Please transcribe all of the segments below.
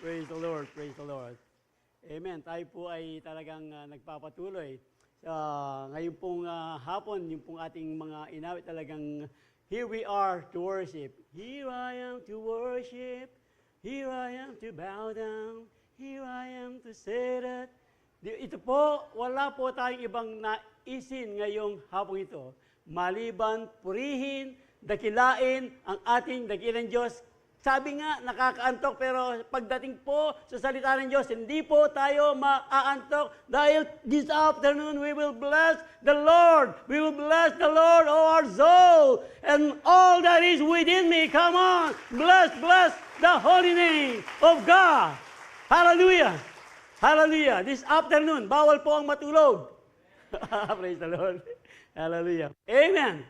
Praise the Lord, praise the Lord. Amen. Tayo po ay talagang nagpapatuloy. Ngayon pong hapon, yung pong ating mga inawit talagang, here we are to worship. Here I am to worship. Here I am to bow down. Here I am to say that. Ito po, wala po tayong ibang naisin ngayong hapon ito. Maliban, purihin, dakilain ang ating dakilang Diyos. Sabi nga, nakakaantok, pero pagdating po sa salita ng Diyos, hindi po tayo maaantok dahil this afternoon we will bless the Lord. We will bless the Lord, O our soul, and all that is within me. Come on, bless the holy name of God. Hallelujah. Hallelujah. This afternoon, bawal po ang matulog. Praise the Lord. Hallelujah. Amen.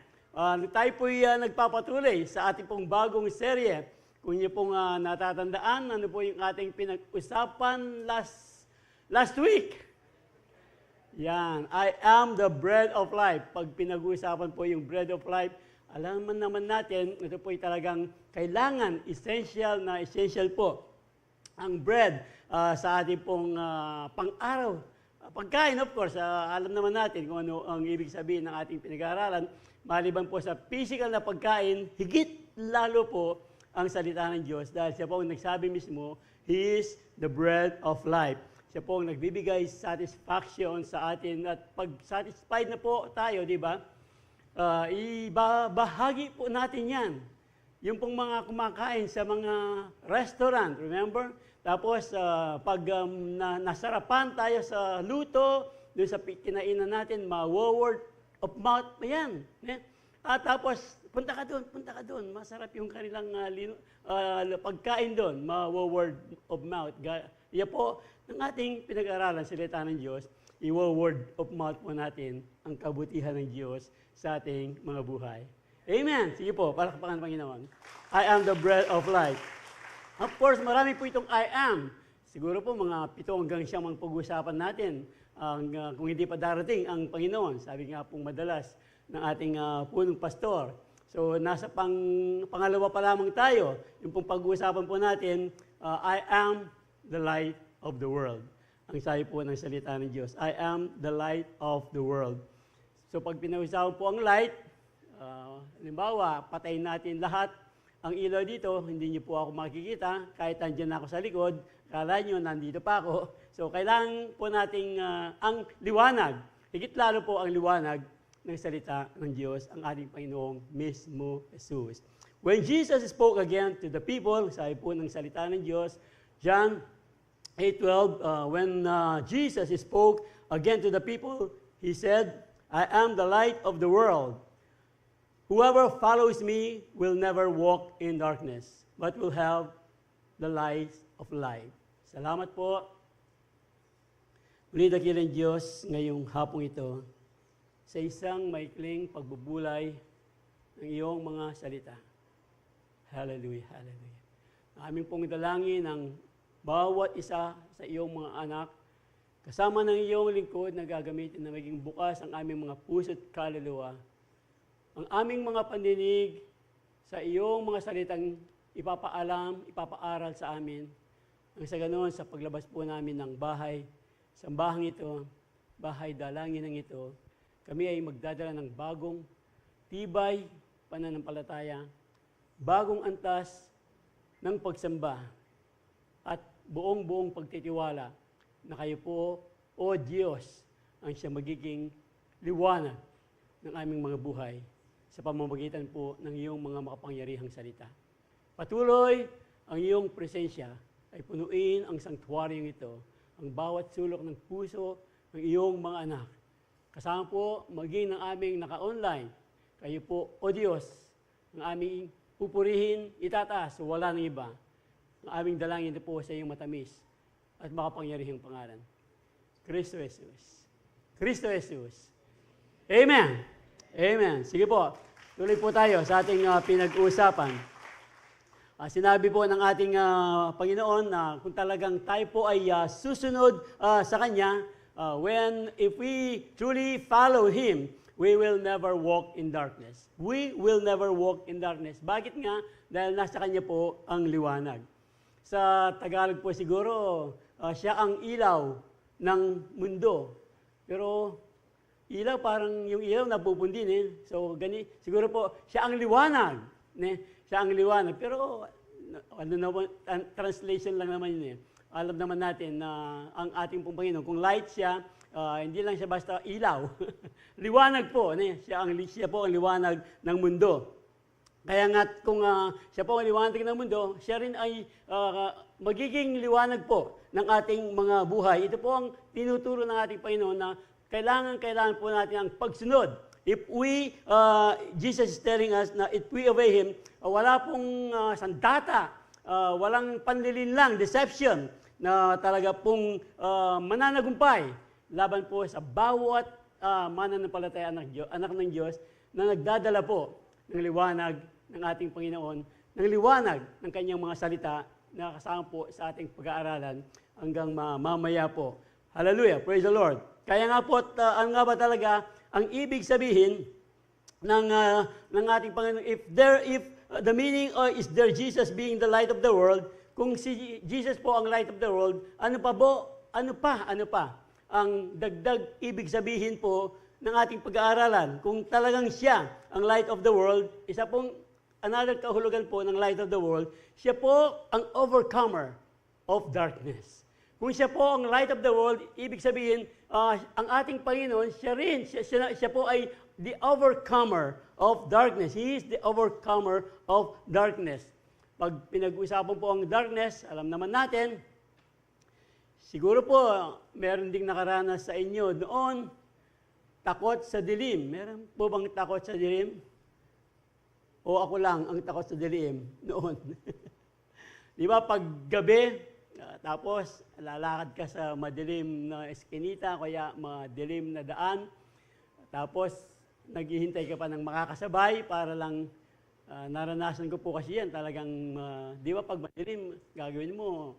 Tayo po'y nagpapatuloy sa ating pong bagong serye. Kung niyo pong natatandaan, ano po yung ating pinag-usapan last week? Yan, I am the bread of life. Pag pinag-uusapan po yung bread of life, alam naman natin, ito po ay talagang kailangan, essential po. Ang bread sa ating pong pang-araw. Pagkain, of course, alam naman natin kung ano ang ibig sabihin ng ating pinag-aaralan. Maliban po sa physical na pagkain, higit lalo po ang salita ng Diyos dahil siya po ang nagsabi mismo, He is the bread of life. Siya po ang nagbibigay satisfaction sa atin at pag satisfied na po tayo, di ba? Ibahagi po natin yan. Yung pong mga kumakain sa mga restaurant, remember? Tapos pag nasarapan tayo sa luto, doon sa kinainan natin, ma-word of mouth, yan. At tapos, punta ka doon. Masarap yung kanilang pagkain doon, ma-word of mouth. Yan po, ng ating pinag-aralan, salita ng Diyos, i-word of mouth po natin ang kabutihan ng Diyos sa ating mga buhay. Amen. Sige po, palakpakan ng Panginoon. I am the bread of life. Of course, marami po itong I am. Siguro po mga 7 hanggang 9 ang pag-uusapan natin. Kung hindi pa darating ang Panginoon, sabi nga pong madalas ng ating punong pastor. So, nasa pangalawa pa lamang tayo. Yung pong pag-uusapan po natin, I am the light of the world. Ang sabi po ng salita ng Diyos, I am the light of the world. So, pag pinag-uusapan po ang light, halimbawa, patayin natin lahat ang ilaw dito, hindi niyo po ako makikita, kahit nandiyan ako sa likod, kala niyo nandito pa ako. So, kailangan po nating ang liwanag, higit lalo po ang liwanag ng salita ng Diyos, ang ating Panginoong mismo Jesus. When Jesus spoke again to the people, sabi po ng salita ng Diyos, John 8:12, when Jesus spoke again to the people, He said, I am the light of the world. Whoever follows me will never walk in darkness, but will have the light of life. Salamat po. Muli dakilang Diyos ngayong hapong ito, sa isang maikling pagbubulay ng iyong mga salita. Hallelujah, hallelujah. Ang aming pong dalangin ng bawat isa sa iyong mga anak, kasama ng iyong lingkod na gagamitin na maging bukas ang aming mga puso at kaluluwa. Ang aming mga pandinig sa iyong mga salitang ipapaalam, ipapaaral sa amin. Ang sa ganoon, sa paglabas po namin ng bahay, sambahang ito, bahay dalangin ng ito, kami ay magdadala ng bagong tibay pananampalataya, bagong antas ng pagsamba, at buong pagtitiwala na kayo po, O Diyos, ang siya magiging liwanag ng aming mga buhay sa pamamagitan po ng iyong mga makapangyarihang salita. Patuloy ang iyong presensya ay punuin ang sanktuaryong ito, ang bawat sulok ng puso ng iyong mga anak. Kasama po maging ng aming naka-online. Kayo po, O Diyos, ang aming pupurihin, itataas, wala ng iba. Ang aming dalangin ito po sa iyong matamis at makapangyarihang pangalan. Kristo Jesus. Kristo Jesus. Amen. Amen. Sige po, tuloy po tayo sa ating pinag-uusapan. Sinabi po ng ating Panginoon na kung talagang tayo po ay susunod sa Kanya, if we truly follow Him, we will never walk in darkness. We will never walk in darkness. Bakit nga? Dahil nasa Kanya po ang liwanag. Sa Tagalog po siguro, siya ang ilaw ng mundo. Pero ilaw, parang yung ilaw napupundin eh. So, siguro po, siya ang liwanag. Siya ang liwanag. Pero, ano naman, translation lang naman yun eh. Alam naman natin na ang ating pong Panginoon, kung light siya, hindi lang siya basta ilaw. Liwanag po. Siya po ang liwanag ng mundo. Kaya nga kung siya po ang liwanag ng mundo, siya rin ay magiging liwanag po ng ating mga buhay. Ito po ang tinuturo ng ating Panginoon na kailangan po natin ang pagsunod. If Jesus is telling us na if we obey Him, wala pong sandata, walang panlilinlang, deception, na talaga pong mananagumpay laban po sa bawat mananampalataya anak ng Diyos na nagdadala po ng liwanag ng ating Panginoon, ng liwanag ng kanyang mga salita na kasama po sa ating pag-aaralan hanggang mamaya po. Hallelujah! Praise the Lord! Kaya nga po, ano nga ba talaga ang ibig sabihin ng ating Panginoon? If the meaning is there Jesus being the light of the world, kung si Jesus po ang light of the world, ano pa ang dagdag ibig sabihin po ng ating pag-aaralan? Kung talagang siya ang light of the world, isa pong another kahulugan po ng light of the world, siya po ang overcomer of darkness. Kung siya po ang light of the world, ibig sabihin, ang ating Panginoon, siya po ay the overcomer of darkness. He is the overcomer of darkness. Pag pinag-usapan po ang darkness, alam naman natin, siguro po, meron ding nakaranas sa inyo noon, takot sa dilim. Meron po bang takot sa dilim? O ako lang ang takot sa dilim noon? Di ba, pag gabi, tapos lalakad ka sa madilim na eskinita, kaya madilim na daan, tapos naghihintay ka pa ng makakasabay para lang, naranasan ko po kasi yan, talagang, di ba, pag madilim, gagawin mo,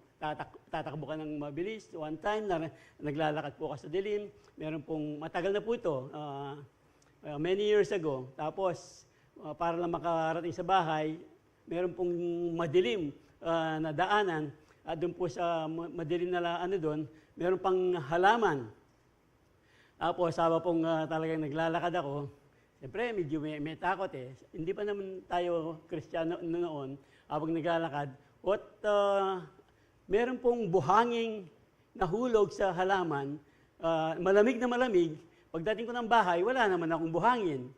tatakbo ka ng mabilis. One time, naglalakad po ka sa dilim. Meron pong, matagal na po ito, many years ago. Tapos, para lang makarating sa bahay, meron pong madilim na daanan. At doon po sa madilim na doon, meron pang halaman. Tapos, habang pong talagang naglalakad ako, siyempre, medyo may takot eh. Hindi pa naman tayo Kristiyano noon, habang naglalakad. At meron pong buhanging nahulog sa halaman, malamig na malamig. Pagdating ko ng bahay, wala naman akong buhangin.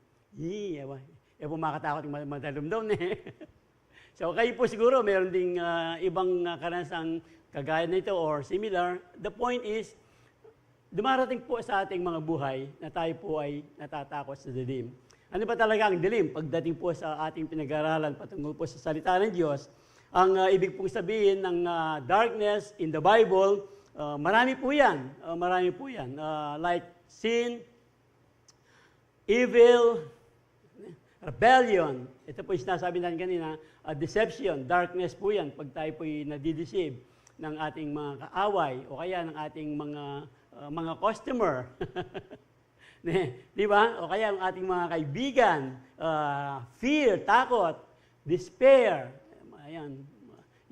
Makatakot yung madalumdom eh. So kayo po siguro, meron ding ibang karanasang kagaya nito or similar. The point is, dumarating po sa ating mga buhay na tayo po ay natatakot sa dilim. Ano ba talaga ang dilim? Pagdating po sa ating pinag-aralan patungkol po sa salita ng Diyos, ang ibig pong sabihin ng darkness in the Bible, marami po yan. Like sin, evil, rebellion. Ito po yung sinasabi natin kanina, deception, darkness po yan. Pag tayo po yung nadideceive ng ating mga kaaway o kaya ng ating mga customer. Di ba? O kaya ang ating mga kaibigan, fear, takot, despair. Ayan,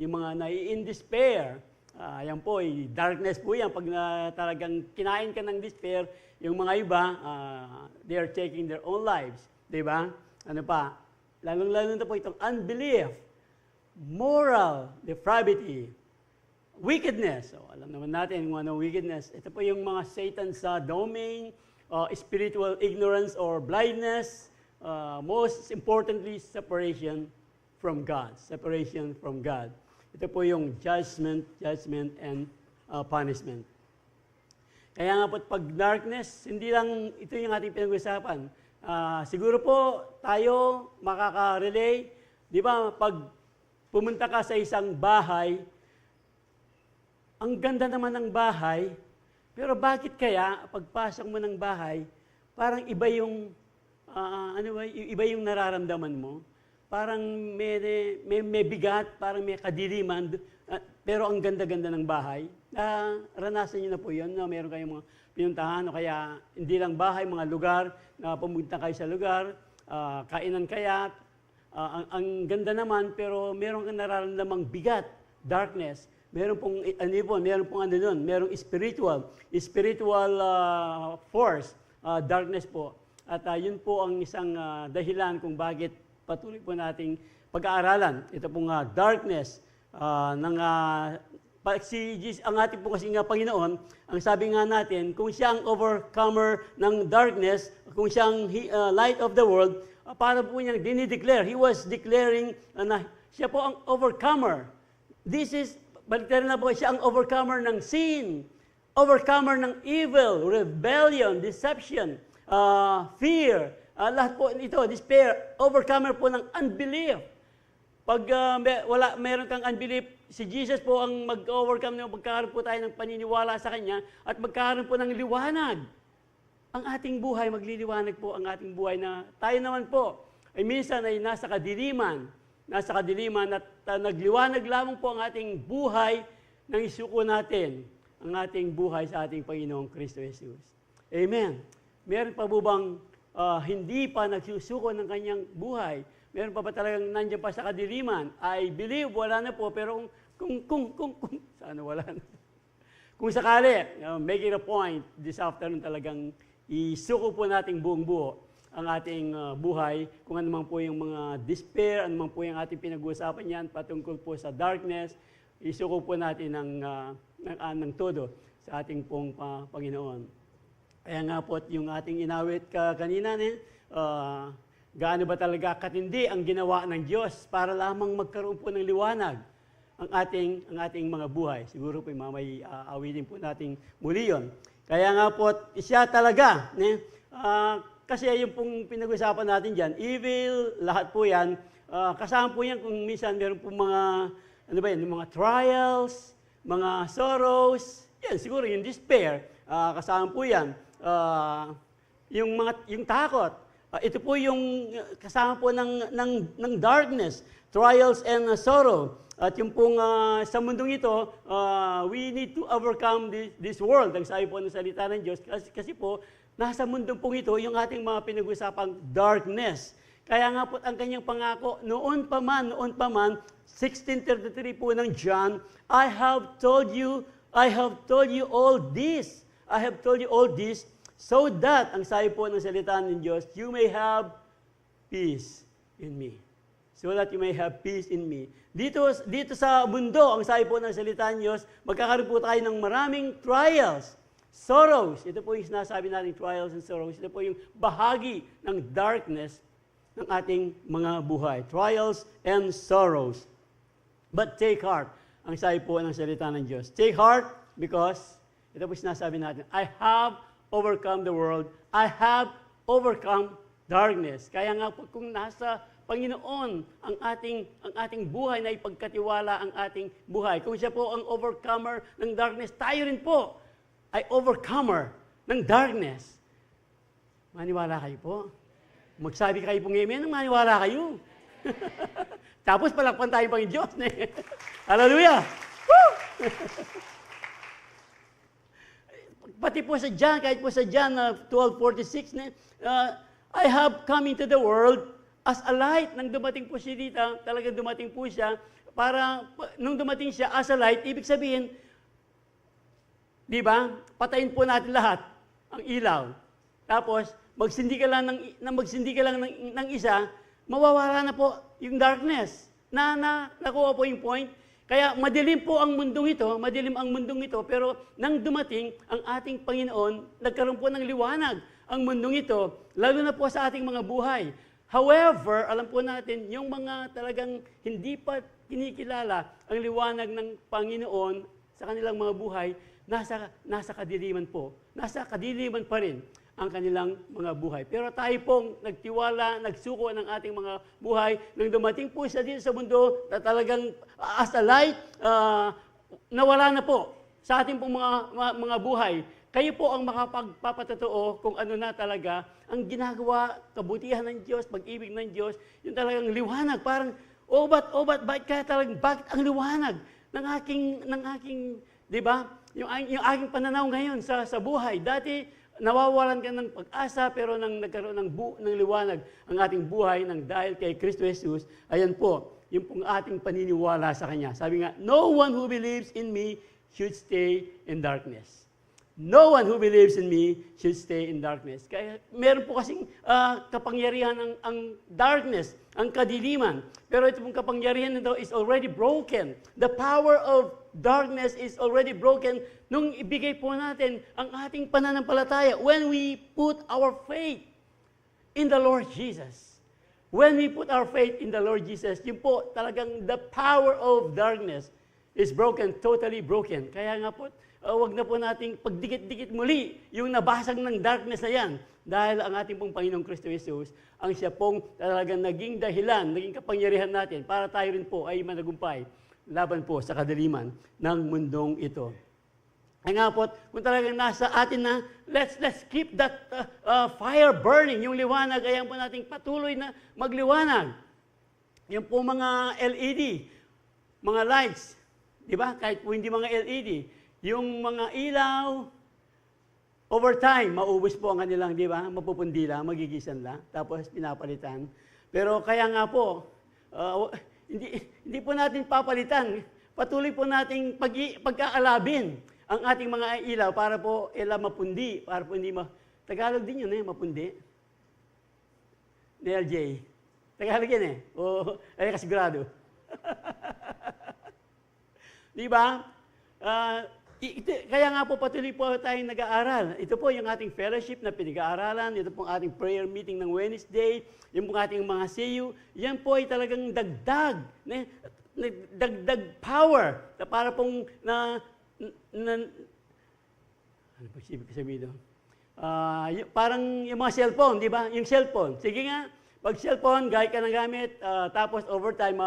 yung mga in despair. Ayan po, darkness po yan. Pag talagang kinain ka ng despair, yung mga iba, they are taking their own lives. Di ba? Ano pa? Lalong-lalo na po itong unbelief, moral depravity, wickedness. So, alam naman natin kung ano wickedness. Ito po yung mga Satan's domain, spiritual ignorance or blindness. Most importantly, separation from God. Separation from God. Ito po yung judgment and punishment. Kaya nga po pag darkness, hindi lang ito yung ating pinag-usapan. Siguro po tayo makaka-relay, di ba, pag pumunta ka sa isang bahay, ang ganda naman ng bahay, pero bakit kaya pagpasok mo ng bahay, parang iba yung, iba yung nararamdaman mo? Parang may bigat, parang may kadiliman, pero ang ganda-ganda ng bahay. Ranasan niyo na po yun, na meron kayong mga pinuntahan, o kaya hindi lang bahay, mga lugar, na pumunta kayo sa lugar, kainan kaya, ang ganda naman, pero meron kang nararamdamang bigat darkness. Meron pong merong spiritual force, darkness po. At yun po ang isang dahilan kung bakit patuloy po nating pag-aaralan. Ito pong darkness ang ating po kasi Panginoon, ang sabi nga natin, kung siya ang overcomer ng darkness, kung siya ang light of the world, para po niyang dinideclare. He was declaring na siya po ang overcomer. Baliktad na po, siya ang overcomer ng sin, overcomer ng evil, rebellion, deception, fear, lahat po ito, despair, overcomer po ng unbelief. Pag meron kang unbelief, si Jesus po ang mag-overcome nyo, magkakaroon po tayo ng paniniwala sa Kanya at magkakaroon po ng liwanag. Ang ating buhay, magliliwanag po ang ating buhay na tayo naman po ay minsan ay nasa kadiliman at nagliwanag lamang po ang ating buhay nang isuko natin ang ating buhay sa ating Panginoong Kristo Jesus. Amen. Meron pa po bang hindi pa nagsusuko ng kanyang buhay? Meron pa ba talagang nandiyan pa sa kadiliman? I believe wala na po, pero kung sana wala na. Kung sakali, make it a point this afternoon talagang isuko po nating buong buo ang ating buhay, kung ano man po yung mga despair, ano man po yung ating pinag-uusapan yan, patungkol po sa darkness, isuko po natin ng todo sa ating pong Panginoon. Kaya nga po yung ating inawit kanina, gaano ba talaga katindi ang ginawa ng Diyos para lamang magkaroon po ng liwanag ang ating mga buhay. Siguro po mamay awitin po nating muli yun. Kaya nga po, siya talaga, kasi yung pong pinag-usapan natin dyan, evil, lahat po yan, kasama po yan kung minsan meron po mga, mga trials, mga sorrows, yan, siguro yung despair, kasama po yan. Yung takot, ito po yung kasama po ng darkness, trials and sorrow. At yung pong sa mundong ito, we need to overcome this world. Ang sabi po ng salita ng Diyos, kasi po, nasa mundong pong ito, yung ating mga pinag-usapang darkness. Kaya nga po ang kanyang pangako, noon pa man, 16:33 po ng John, I have told you all this. I have told you all this so that, ang sabi po ng salita ng Diyos, you may have peace in me. So that you may have peace in me. Dito sa mundo, ang sabi po ng salita ng Diyos, magkakaroon po tayo ng maraming trials, sorrows. Ito po yung sinasabi natin, trials and sorrows. Ito po yung bahagi ng darkness ng ating mga buhay. Trials and sorrows. But take heart, ang sabi po ng salita ng Diyos. Take heart because, ito po sinasabi natin, I have overcome the world. I have overcome darkness. Kaya nga po kung nasa Panginoon ang ating buhay na ipagkatiwala ang ating buhay. Kung siya po ang overcomer ng darkness, tayo rin po ay overcomer ng darkness. Maniwala kayo po? Magsabi kayo pong amen, maniwala kayo. Tapos palakpan tayo pang Diyos. Hallelujah! Woo! Pati po sa John, kahit po sa John 12:46, I have come into the world as a light. Nang dumating po siya dito, talagang dumating po siya, nung dumating siya as a light, ibig sabihin, di ba? Patayin po natin lahat ang ilaw. Tapos, magsindi ka lang ng isa, mawawala na po yung darkness. Nakuha po yung point. Kaya madilim po ang mundong ito, pero nang dumating ang ating Panginoon, nagkaroon po ng liwanag ang mundong ito, lalo na po sa ating mga buhay. However, alam po natin, yung mga talagang hindi pa kinikilala ang liwanag ng Panginoon sa kanilang mga buhay, nasa kadiliman po. Nasa kadiliman pa rin ang kanilang mga buhay. Pero tayo pong nagtiwala, nagsuko ng ating mga buhay, nang dumating po siya dito sa mundo, na talagang as a light, nawala na po sa ating pong mga buhay. Kayo po ang makapagpapatotoo kung ano na talaga ang ginagawa, kabutihan ng Diyos, pag-ibig ng Diyos, yung talagang liwanag. Parang, bakit ang liwanag ng aking, di ba? Yung aking pananaw ngayon sa buhay. Dati, nawawalan ka ng pag-asa, pero nang nagkaroon ng liwanag ang ating buhay dahil kay Kristo Jesus, ayan po, yung pong ating paniniwala sa Kanya. Sabi nga, no one who believes in me should stay in darkness. No one who believes in me should stay in darkness. Kaya meron po kasing kapangyarihan ang darkness, ang kadiliman. Pero ito pong kapangyarihan nito is already broken. The power of darkness is already broken nung ibigay po natin ang ating pananampalataya when we put our faith in the Lord Jesus. When we put our faith in the Lord Jesus, yun po talagang the power of darkness is broken, totally broken. Kaya nga po, wag na po nating pagdikit-dikit muli yung nabasag ng darkness na yan. Dahil ang ating pong Panginoong Kristo Jesus, ang siya pong talagang naging dahilan, naging kapangyarihan natin para tayo rin po ay managumpay laban po sa kadiliman ng mundong ito. Ay nga po, kung talagang nasa atin na, let's keep that fire burning, yung liwanag, ayan po nating patuloy na magliwanag. Yung po mga LED, mga lights, di ba? Kahit po hindi mga LED, yung mga ilaw, over time, maubos po ang kanilang, di ba? Mapupundi lang, magigisan lang, tapos pinapalitan. Pero kaya nga po, hindi po natin papalitan. Patuloy po nating pagkaalabin ang ating mga ilaw para po mapundi, para po hindi Tagalog din yun mapundi. LJ. Tagalog yan ay kasigurado. Di ba? Kaya nga po patuloy po tayong nag-aaral. Ito po yung ating fellowship na pinag-aaralan. Ito pong ating prayer meeting ng Wednesday. Yung pong ating mga CU. Yan po ay talagang dagdag. Dagdag power. Na para pong ano po sabihin doon? Parang yung mga cellphone, di ba? Yung cellphone. Sige nga, pag cellphone, gaya ka ng gamit, tapos overtime,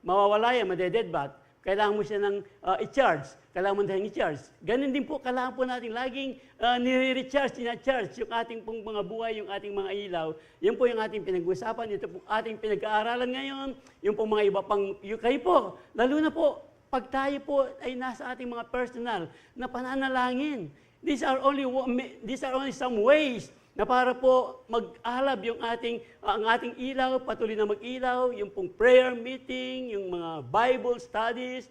mawawala yan, madedeadbat. Kailangan mo siya ng i-charge. Kailangan mo na i-charge. Ganun din po, kailangan po natin laging nire-recharge, ina-charge yung ating pong mga buhay, yung ating mga ilaw. Yan po yung ating pinag-usapan. Ito po ating pinag-aaralan ngayon. Yung po mga iba pang, kayo po, lalo na po, pag tayo po ay nasa ating mga personal na pananalangin. These are only some ways na para po mag-alab ang ating ilaw, patuloy na mag-ilaw, yung pong prayer meeting, yung mga Bible studies,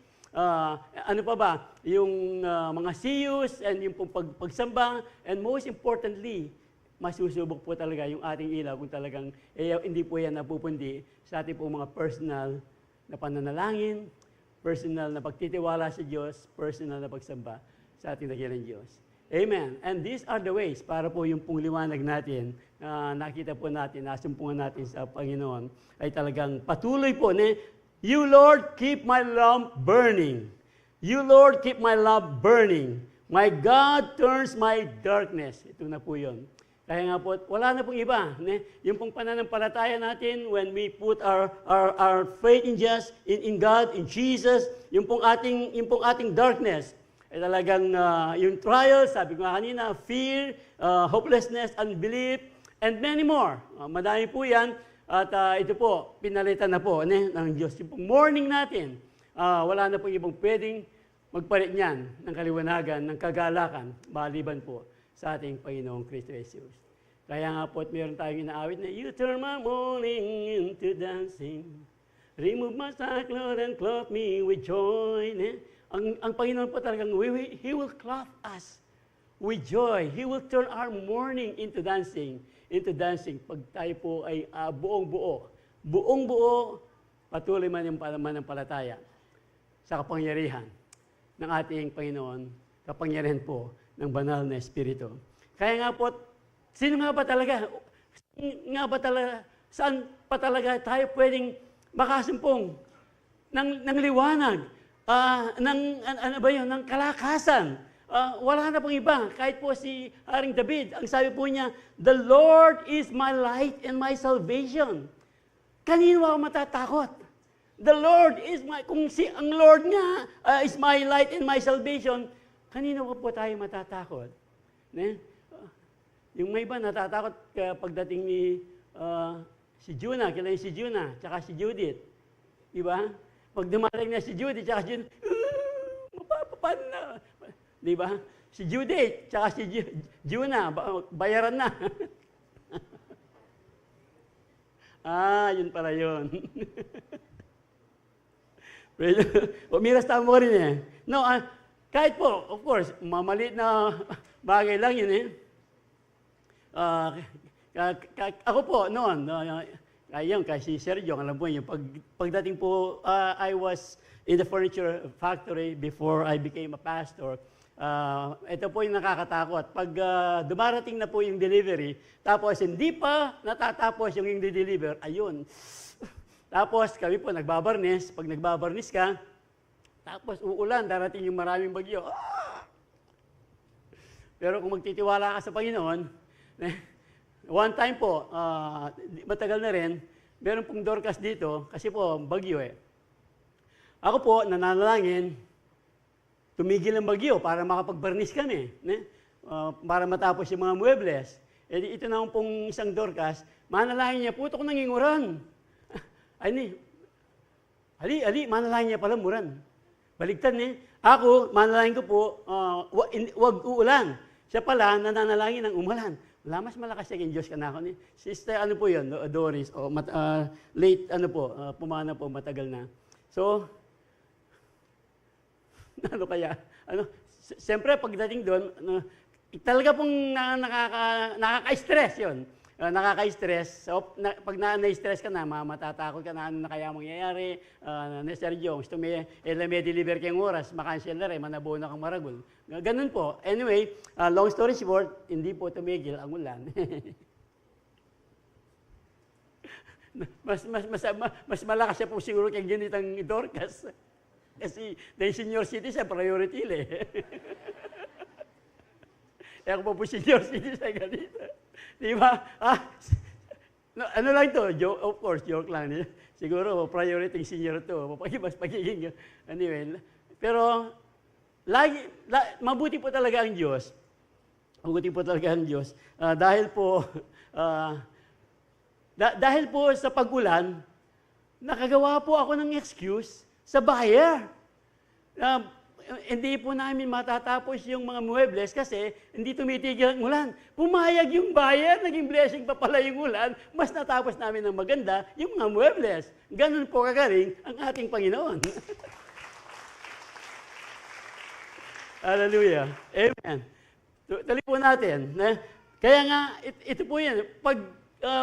ano pa ba, yung mga CUs, and yung pong pagsamba, and most importantly, masusubok po talaga yung ating ilaw kung talagang hindi po yan napupundi sa ating pong mga personal na pananalangin, personal na pagtitiwala sa Diyos, personal na pagsamba sa ating dakilang Diyos. Amen. And these are the ways para po yung pong liwanag natin, nakita po natin, nasumpungan natin sa Panginoon, ay talagang patuloy po. You, Lord, keep my lamp burning. You, Lord, keep my lamp burning. My God turns my darkness. Ito na po yun. Kaya nga po, wala na pong iba. Yung pong pananampalataya natin, when we put our faith in God, in Jesus, yung pong ating darkness, ay talagang yung trials, sabi ko nga kanina, fear, hopelessness, unbelief, and many more. Madami po yan. At ito po, pinalitan na po ng Diyos. Yung pong morning natin, wala na pong ibang pwedeng magpalit niyan ng kaliwanagan, ng kagalakan, maliban po sa ating Panginoong Kristo Jesus. Kaya nga po, at meron tayong inaawit na, You turn my morning into dancing, remove my sackcloth and clothe me with joy. Ang Panginoon po talagang, He will clothe us with joy. He will turn our mourning into dancing. Pag tayo po ay buong buo, patuloy man yung pananampalataya sa kapangyarihan ng ating Panginoon, kapangyarihan po ng banal na Espiritu. Kaya nga po, sino nga ba talaga? Saan pa talaga tayo pwedeng makasumpong ng liwanag? Ng kalakasan. Wala na pong iba. Kahit po si Haring David, ang sabi po niya, The Lord is my light and my salvation. Kanino ako matatakot? The Lord is ang Lord nga is my light and my salvation, kanino po tayo matatakot? Yung may iba natatakot pagdating ni si Juna, kilala si Juna, tsaka si Judith. Diba? Pag dumating na si Judith, tsaka si Judith, mapapapan na. Diba? Si Judith, tsaka si Juna, bayaran na. Yun pala yun. Umiras tama rin eh. No, kahit po, of course, maliit na bagay lang yun eh. Ako po noon, ayun, kasi si Sergio, alam po yun, pagdating po, I was in the furniture factory before I became a pastor. Ito po yung nakakatakot. Pag dumarating na po yung delivery, tapos hindi pa natatapos yung deliver, ayun. Tapos kami po nagbabarnis. Pag nagbabarnis ka, tapos uulan, darating yung maraming bagyo. Pero kung magtitiwala ka sa Panginoon, one time po, matagal na rin, meron pong Dorcas dito, kasi po bagyo eh. Ako po, nananalangin, tumigil ang bagyo para makapagbarnis kami, para matapos yung mga muebles. Ito na pong isang Dorcas, manalangin niya, putok nang inguran. Ali, manalangin niya pala muran. Baligtad Ako, manalangin ko po, wag uulan. Siya pala, nananalangin ng umulan. Wala, mas malakas yung Diyos ka na ako. Sister, ano po yun, Doris, late, pumana po, matagal na. So, ano kaya? Siyempre, pagdating doon, talaga pong nakaka-stress yun. Nakaka-stress. So, pag na-stress ka na, matatakot ka na, ano na kaya mangyayari. Sergio, gusto may deliver kayong oras, makancel na rin, manabuo na kang maragol. Ganun po. Anyway, long story short, hindi po tumigil ang ulan. mas malakas siya po siguro kay ganitang Dorcas. Kasi dahil senior citizen, priority eh. Ako po senior citizen ganito. Di ba? Ano lang to? Joke, of course, joke lang. Siguro, priority senior to. Mas pagiging. Anyway. Pero, mabuti po talaga ang Diyos. Mabuti po talaga ang Diyos. Dahil po sa pag-ulan, nakagawa po ako ng excuse sa buyer. Hindi po namin matatapos yung mga muebles kasi hindi tumitigil ang ulan. Pumayag yung buyer, naging blessing pa pala yung ulan, mas natapos namin ng maganda yung mga muebles. Ganun po kagaling ang ating Panginoon. Hallelujah. Amen. Tuloy po natin. Kaya nga, ito po yan.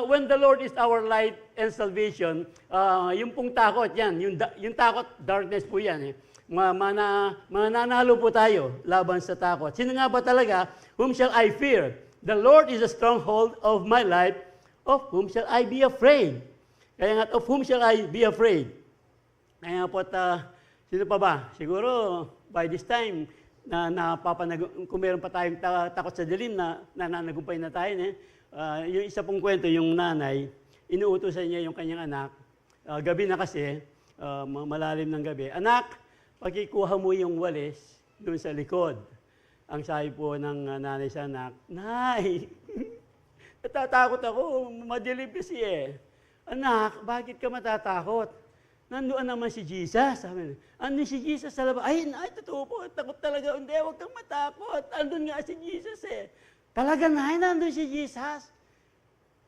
When the Lord is our light and salvation, yung pong takot, yan. Yung takot, darkness po yan. Mananalo po tayo laban sa takot. Sino nga ba talaga? Whom shall I fear? The Lord is a stronghold of my life. Of whom shall I be afraid? Kaya nga, of whom shall I be afraid? Kaya nga po, sino pa ba? Siguro, by this time, kung meron pa tayong takot sa dilim na nananagumpay na tayo, yung isa pong kwento, yung nanay, inuutosan niya yung kanyang anak. Gabi na kasi, malalim ng gabi. Anak, pagkikuha mo yung walis doon sa likod. Ang sabi po ng nanay sa anak, Nay, natatakot ako, madilim kasi eh. Anak, bakit ka matatakot? Nandoon naman si Jesus. Sabi niya, ano si Jesus sa labas? Ay, totoo po, takot talaga. Hindi, huwag kang matakot. Andun nga si Jesus eh. Talaga na, nandun si Jesus.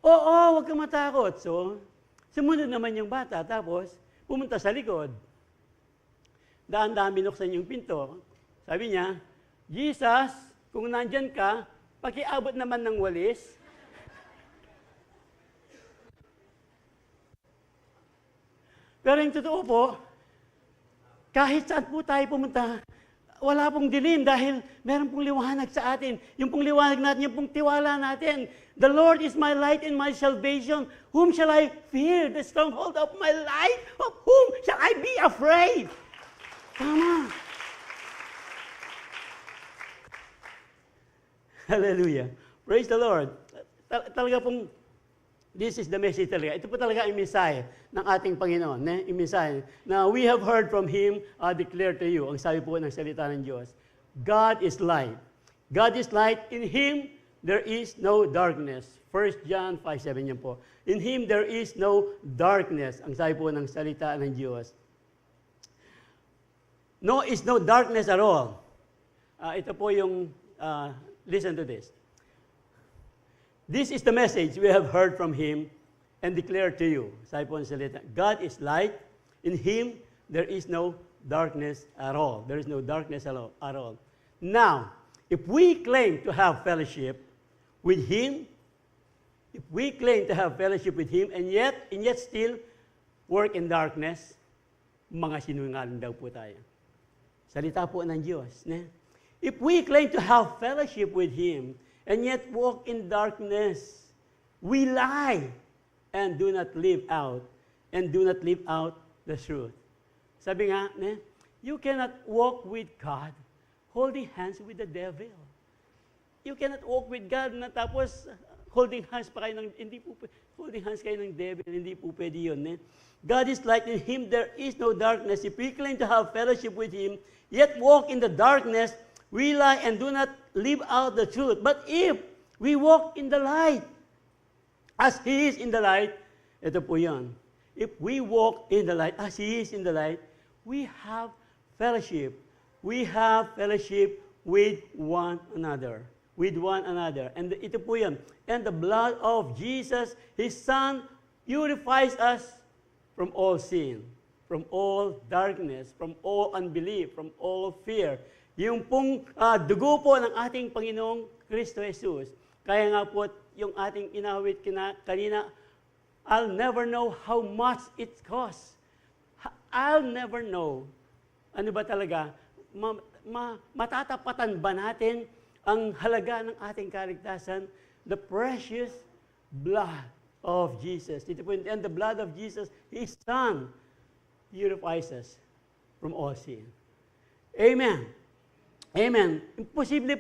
Oo, huwag kang matakot. So, sumunod naman yung bata, tapos pumunta sa likod. Daan-daan binuksan yung pinto. Sabi niya, Jesus, kung nandyan ka, pakiabot naman ng walis. Pero yung totoo po, kahit saan po tayo pumunta, wala pong dilim dahil meron pong liwanag sa atin. Yung pong liwanag natin, yung pong tiwala natin. The Lord is my light and my salvation. Whom shall I fear? The stronghold of my life? Of whom shall I be afraid? Tama. Hallelujah. Praise the Lord. Talaga pong, this is the message talaga. Ito po talaga ang mensahe ng ating Panginoon. Yung mensahe na we have heard from Him, declare to you. Ang sabi po ng salita ng Diyos. God is light. God is light. In Him, there is no darkness. 1 John 5:7 yan po. In Him, there is no darkness. Ang sabi po ng salita ng Diyos. No, is no darkness at all. Ito po yung, listen to this. This is the message we have heard from Him and declare to you. Sabi po ng salita, God is light. In Him, there is no darkness at all. There is no darkness at all. Now, if we claim to have fellowship with Him, and yet still work in darkness, mga sinungaling daw po tayo. Salita po ng Diyos. Ne? If we claim to have fellowship with Him, and yet walk in darkness, we lie and do not live out the truth. Sabi nga, you cannot walk with God holding hands with the devil. You cannot walk with God na tapos holding hands pa kayo ng, holding hands kayo ng devil, hindi po pwede yun. God is light, in Him there is no darkness. If we claim to have fellowship with Him, yet walk in the darkness, we lie and do not live out the truth. But if we walk in the light, as He is in the light, ito po yun. If we walk in the light, as He is in the light, we have fellowship. We have fellowship with one another. And ito po yun. And the blood of Jesus, His Son, purifies us from all sin, from all darkness, from all unbelief, from all fear. Yung pong dugo po ng ating Panginoong Kristo Jesus. Kaya nga po yung ating inawit kanina, I'll never know how much it costs. I'll never know. Ano ba talaga? Matatapatan ba natin ang halaga ng ating kaligtasan? The precious blood of Jesus. And the blood of Jesus, His Son, purifies us from all sin. Amen. Amen. Imposible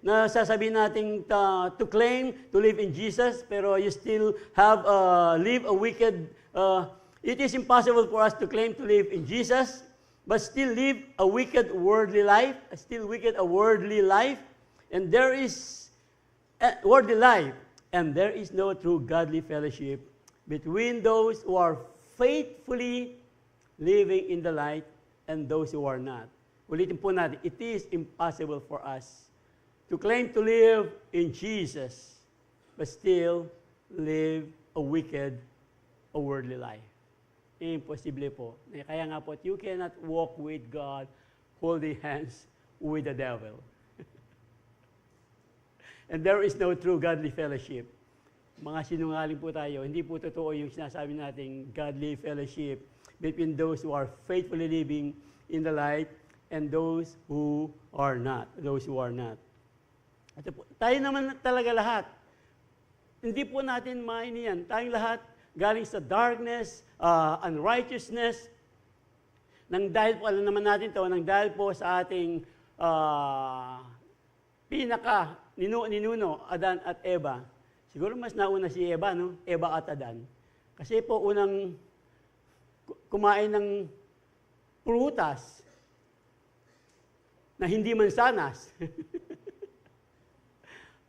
na sasabihin natin to claim to live in Jesus, pero you still have live a wicked, it is impossible for us to claim to live in Jesus, but still live a wicked worldly life, and there is worldly life, and there is no true godly fellowship between those who are faithfully living in the light and those who are not. Ulitin po natin, it is impossible for us to claim to live in Jesus, but still live a wicked, a worldly life. Imposible po. Kaya nga po, you cannot walk with God holding hands with the devil. And there is no true godly fellowship. Mga sinungaling po tayo, hindi po totoo yung sinasabi nating godly fellowship between those who are faithfully living in the light and those who are not. Tayo naman talaga lahat. Hindi po natin mainiyan. Tayong lahat galing sa darkness, unrighteousness, nang dahil po, alam naman natin ito, nang dahil po sa ating ninuno, Adan at Eva. Siguro mas nauna si Eva, no? Eva at Adan. Kasi po unang kumain ng prutas na hindi mansanas.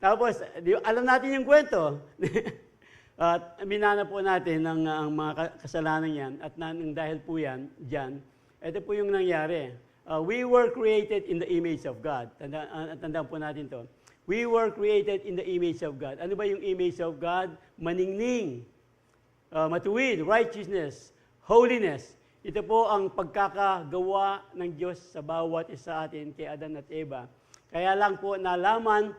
Tapos, alam natin yung kwento. At minana po natin ang mga kasalanan yan. At dahil po yan, dyan, ito po yung nangyari. We were created in the image of God. Tandaan po natin to. We were created in the image of God. Ano ba yung image of God? Maningning, matuwid, righteousness, holiness. Ito po ang pagkakagawa ng Diyos sa bawat isa atin kay Adan at Eva. Kaya lang po nalaman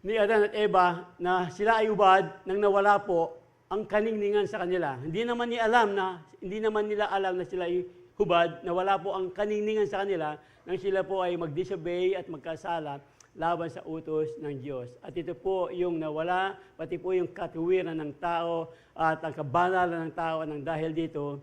ni Adan at Eva na sila ay ubad nang nawala po ang kaningningan sa kanila. Hindi naman nila alam na sila ay hubad, na wala po ang kaningningan sa kanila nang sila po ay mag-disobey at magkasala laban sa utos ng Diyos. At ito po yung nawala, pati po yung katuwiran ng tao at ang kabanalan ng tao nang dahil dito,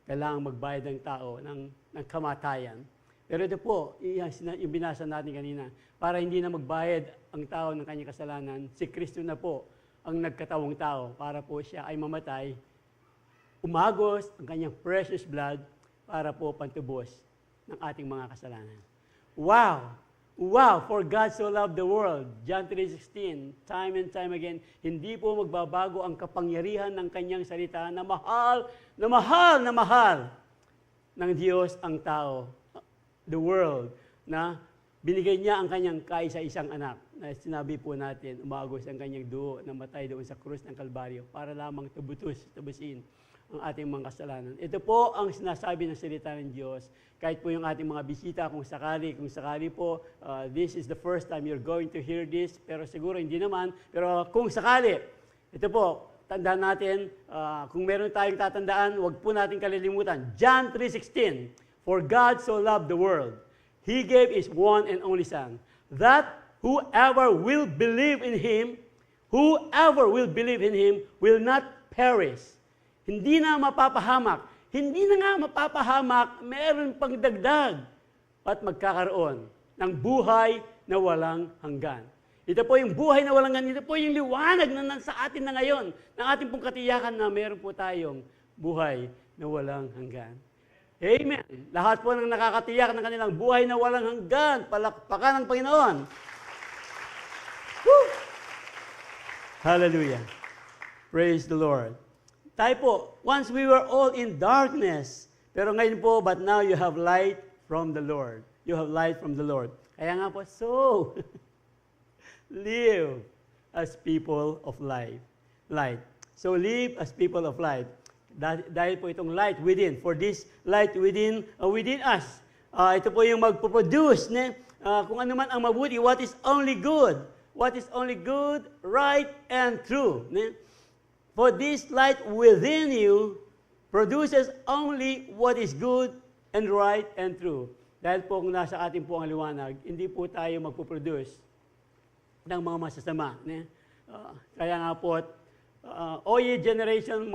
kailangang magbayad ng tao ng kamatayan. Pero ito po, yung binasa natin kanina, para hindi na magbayad ang tao ng kanyang kasalanan, si Kristo na po ang nagkatawang tao para po siya ay mamatay, umagos ang kanyang precious blood para po pantubos ng ating mga kasalanan. Wow! Wow! For God so loved the world. John 3:16, time and time again, hindi po magbabago ang kapangyarihan ng kanyang salita na mahal ng Diyos ang tao, the world, na binigay niya ang kanyang kaisa-isang anak. Na sinabi po natin, umagos ang kanyang dugo na matay doon sa krus ng Kalbaryo para lamang tubusin ang ating mga kasalanan. Ito po ang sinasabi ng salita ng Diyos. Kahit po yung ating mga bisita, kung sakali po, this is the first time you're going to hear this, pero siguro hindi naman. Pero kung sakali, ito po, tandaan natin, kung meron tayong tatandaan, huwag po natin kalilimutan. John 3:16, "For God so loved the world, He gave His one and only Son, that whoever will believe in Him will not perish." Hindi na mapapahamak. Hindi na nga mapapahamak, meron pang dagdag at magkakaroon ng buhay na walang hanggan. Ito po yung buhay na walang hanggan. Ito po yung liwanag na nasa atin na ngayon, ng ating pong katiyakan na meron po tayong buhay na walang hanggan. Amen. Lahat po ng nakakatiyak ng kanilang buhay na walang hanggan, palakpakan ng Panginoon. Woo! Hallelujah. Praise the Lord. Tayo po, once we were all in darkness, pero ngayon po, but now you have light from the Lord. You have light from the Lord. Kaya nga po, so, live as people of light. So, live as people of light. Dahil po itong light within, for this light within us. Ito po yung magpo-produce, kung ano man ang mabuti, what is only good, right, and true. For this light within you produces only what is good and right and true. Dahil po kung nasa atin po ang liwanag, hindi po tayo magpo-produce ng mga masasama. Kaya nga po, O ye generation,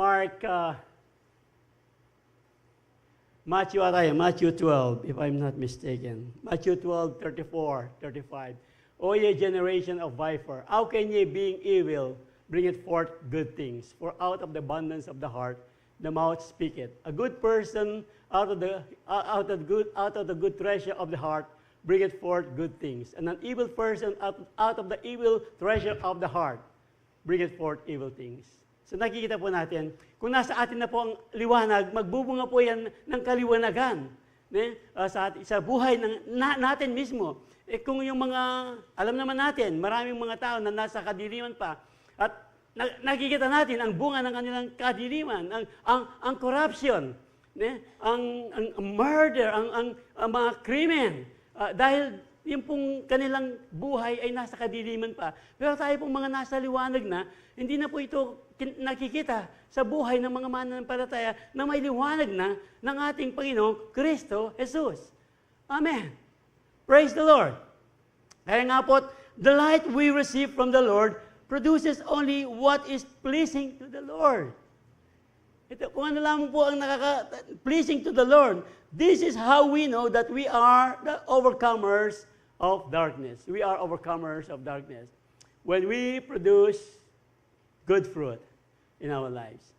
Matthew 12, if I'm not mistaken. Matthew 12, 34, 35. O ye generation of viper, how can ye, being evil, bring it forth good things? For out of the abundance of the heart, the mouth speaketh. A good person out of the good treasure of the heart bringeth forth good things. And an evil person out of the evil treasure of the heart bringeth forth evil things. So nakikita po natin, kung nasa atin na po ang liwanag, magbubunga po yan ng kaliwanagan sa buhay natin mismo. Kung yung mga, alam naman natin, maraming mga tao na nasa kadiliman pa, at nakikita natin ang bunga ng kanilang kadiliman, ang corruption, ang murder, ang mga krimen, dahil yung pong kanilang buhay ay nasa kadiliman pa. Pero tayo pong mga nasa liwanag na, hindi na po ito nakikita sa buhay ng mga mananampalataya na may liwanag na ng ating Panginoong Kristo Jesus. Amen. Praise the Lord. Kaya nga po, the light we receive from the Lord produces only what is pleasing to the Lord. Ito, kung ano lamang po ang pleasing to the Lord, this is how we know that we are the overcomers of darkness. We are overcomers of darkness. When we produce good fruit in our lives.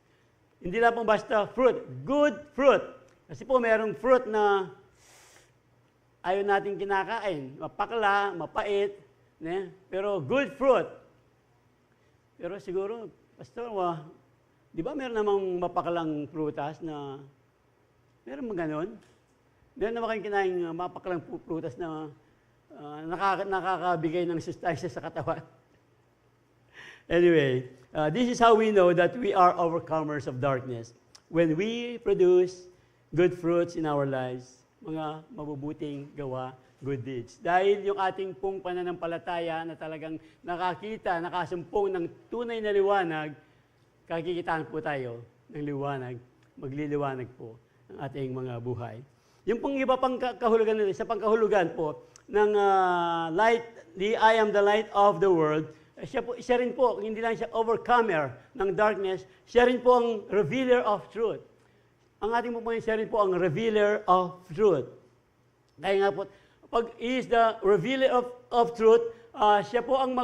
Hindi lang po basta fruit, good fruit. Kasi po mayroong fruit na ayaw natin kinakain. Mapakla, mapait, pero good fruit. Pero siguro, Pastor, di ba meron namang mapakalang prutas na, meron mga ganon? Meron naman kayong kinaing mapakalang prutas na nakakabigay ng sustansya sa katawan? Anyway, this is how we know that we are overcomers of darkness. When we produce good fruits in our lives, mga mabubuting gawa, good deeds. Dahil yung ating pong pananampalataya na talagang nakakita, nakasumpong ng tunay na liwanag, kakikitaan po tayo ng liwanag, magliliwanag po ang ating mga buhay. Yung pong iba pang kahulugan nito, sa pangkahulugan po ng light, I am the light of the world, siya rin po, hindi lang siya overcomer ng darkness, siya rin po ang revealer of truth. Ang ating po siya rin po ang revealer of truth. Kaya nga po, pag he is the revealer of truth, siya po ang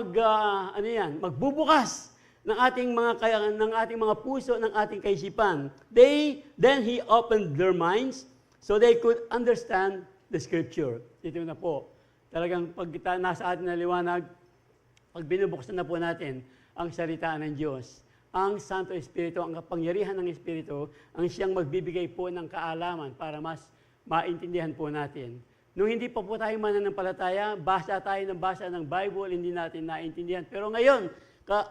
magbubukas ng ating mga puso, ng ating kaisipan. Then he opened their minds so they could understand the scripture. Ito na po. Talagang pag nasa atin na liwanag, pag binubuksan na po natin ang salita ng Diyos, ang Santo Espiritu, ang kapangyarihan ng Espiritu, ang siyang magbibigay po ng kaalaman para mas maintindihan po natin. Nung hindi pa po tayo mananampalataya, basa tayo ng basa ng Bible, hindi natin naintindihan. Pero ngayon,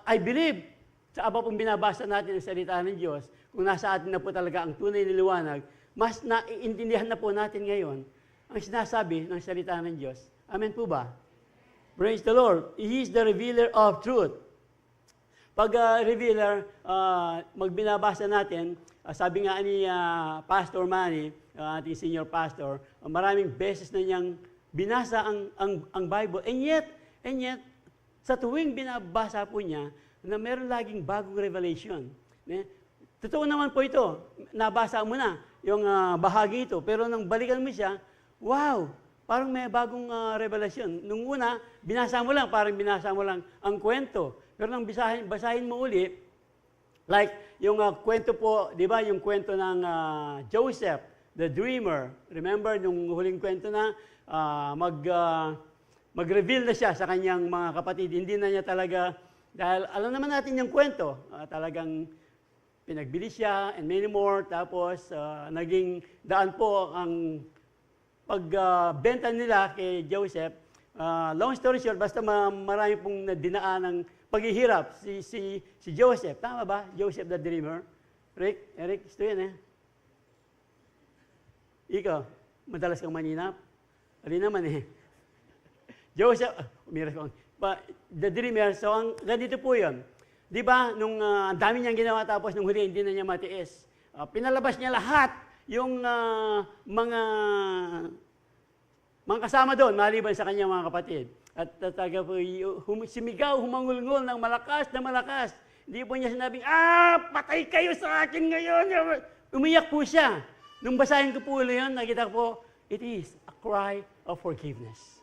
I believe, sa aba pong binabasa natin ang salita ng Diyos, kung nasa atin na po talaga ang tunay na liwanag, mas naiintindihan na po natin ngayon ang sinasabi ng salita ng Diyos. Amen po ba? Praise the Lord. He is the revealer of truth. Pag revealer, magbinabasa natin, sabi nga ni Pastor Manny, ating senior pastor, maraming beses na niyang binasa ang Bible. And yet, sa tuwing binabasa po niya, na meron laging bagong revelation. Totoo naman po ito. Nabasa mo na yung bahagi ito. Pero nang balikan mo siya, wow, parang may bagong revelation. Nung una, binasa mo lang, parang binasa mo lang ang kwento. Pero nang basahin mo uli, like yung kwento po, di ba, yung kwento ng Joseph, the dreamer. Remember, nung huling kwento na, mag-reveal na siya sa kanyang mga kapatid. Hindi na niya talaga, dahil alam naman natin yung kwento, talagang pinagbili siya and many more. Tapos, naging daan po ang pagbenta nila kay Joseph. Long story short, basta marami pong dinaan ng paghihirap si Joseph. Tama ba? Joseph the dreamer. Eric, gusto yan Ikaw, madalas kang maninap? Ali naman Joseph, umiras ko. The dreamer, so ganito po yun. Di ba, nung ang dami niyang ginawa tapos nung huli, hindi na niya matiis. Pinalabas niya lahat yung mga kasama doon, maliban sa kanyang mga kapatid. At talaga po, sumigaw, humangulngol ng malakas na malakas. Hindi po niya sinabing, patay kayo sa akin ngayon. Umiyak po siya. Nung basahin ko po yun, nakita ko po, it is a cry of forgiveness.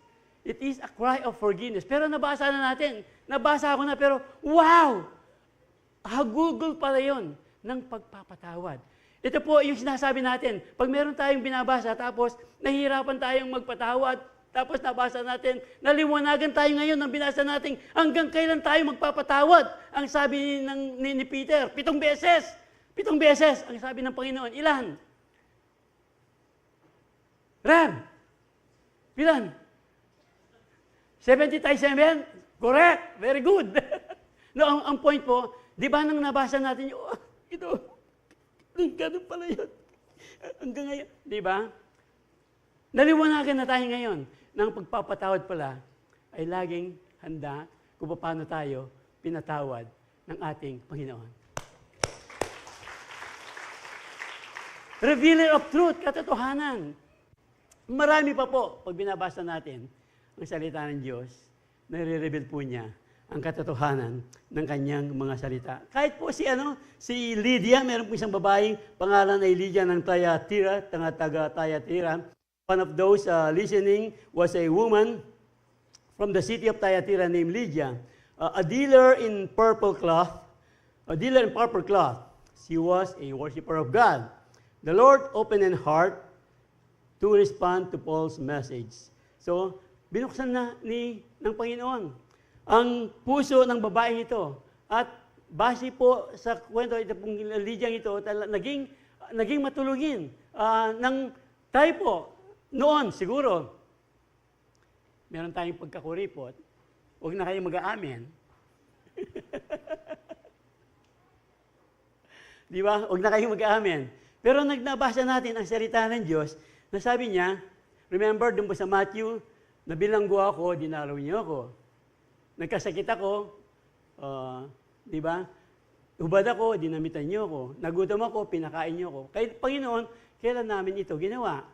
It is a cry of forgiveness. Pero nabasa na natin. Nabasa ko na, pero wow! Hagugol pala yun ng pagpapatawad. Ito po yung sinasabi natin. Pag meron tayong binabasa, tapos nahihirapan tayong magpatawad, tapos nabasa natin, naliwanagan tayo ngayon ng binasa natin, hanggang kailan tayo magpapatawad? Ang sabi ni Peter, 7 beses. 7 beses, ang sabi ng Panginoon. Ilan? Ram, ilan? 70 times 7? Correct. Very good. No, ang point po, di ba nang nabasa natin yung, ito, ganun pala yun. Hanggang ngayon, di ba? Naliwanagan na tayo ngayon ng pagpapatawad pala ay laging handa kung paano tayo pinatawad ng ating Panginoon. Revealer of truth, katotohanan. Marami pa po, pag binabasa natin ang salita ng Diyos, nare-reveal po niya ang katotohanan ng kanyang mga salita. Kahit po si Lydia, meron po isang babaeng pangalan ay Lydia ng Thyatira, taga Thyatira. One of those listening was a woman from the city of Thyatira named Lydia, a dealer in purple cloth. She was a worshiper of God. The Lord opened her heart to respond to Paul's message. So, binuksan na ng Panginoon ang puso ng babaeng ito. At base po sa kwento, ito pong Lydia ito, naging matulungin. Tayo po, noon siguro, meron tayong pagkakuripot, huwag na kayong mag-aamin. Di ba? Huwag na kayong mag-aamin. Pero nagnabasa natin ang salita ng Diyos, na sabi niya, remember, doon po sa Matthew, nabilanggo ako, dinalaw niyo ako. Nagkasakit ako, di ba? Hubad ako, dinamitan niyo ako. Nagutom ako, pinakain niyo ako. Kaya Panginoon, kailan namin ito ginawa?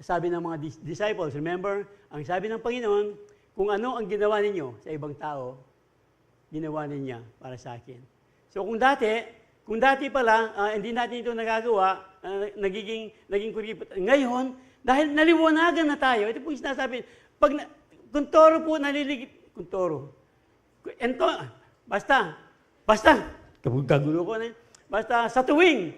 Sabi ng mga disciples, remember, ang sabi ng Panginoon, kung ano ang ginawa ninyo sa ibang tao, ginawa niya para sa akin. So kung dati pala, hindi natin ito nagagawa, naging kuripot. Ngayon, dahil naliwanagan na tayo, ito po yung sinasabi, kung toro po naliligit, kung toro, basta, kagulo ko na, basta sa tuwing,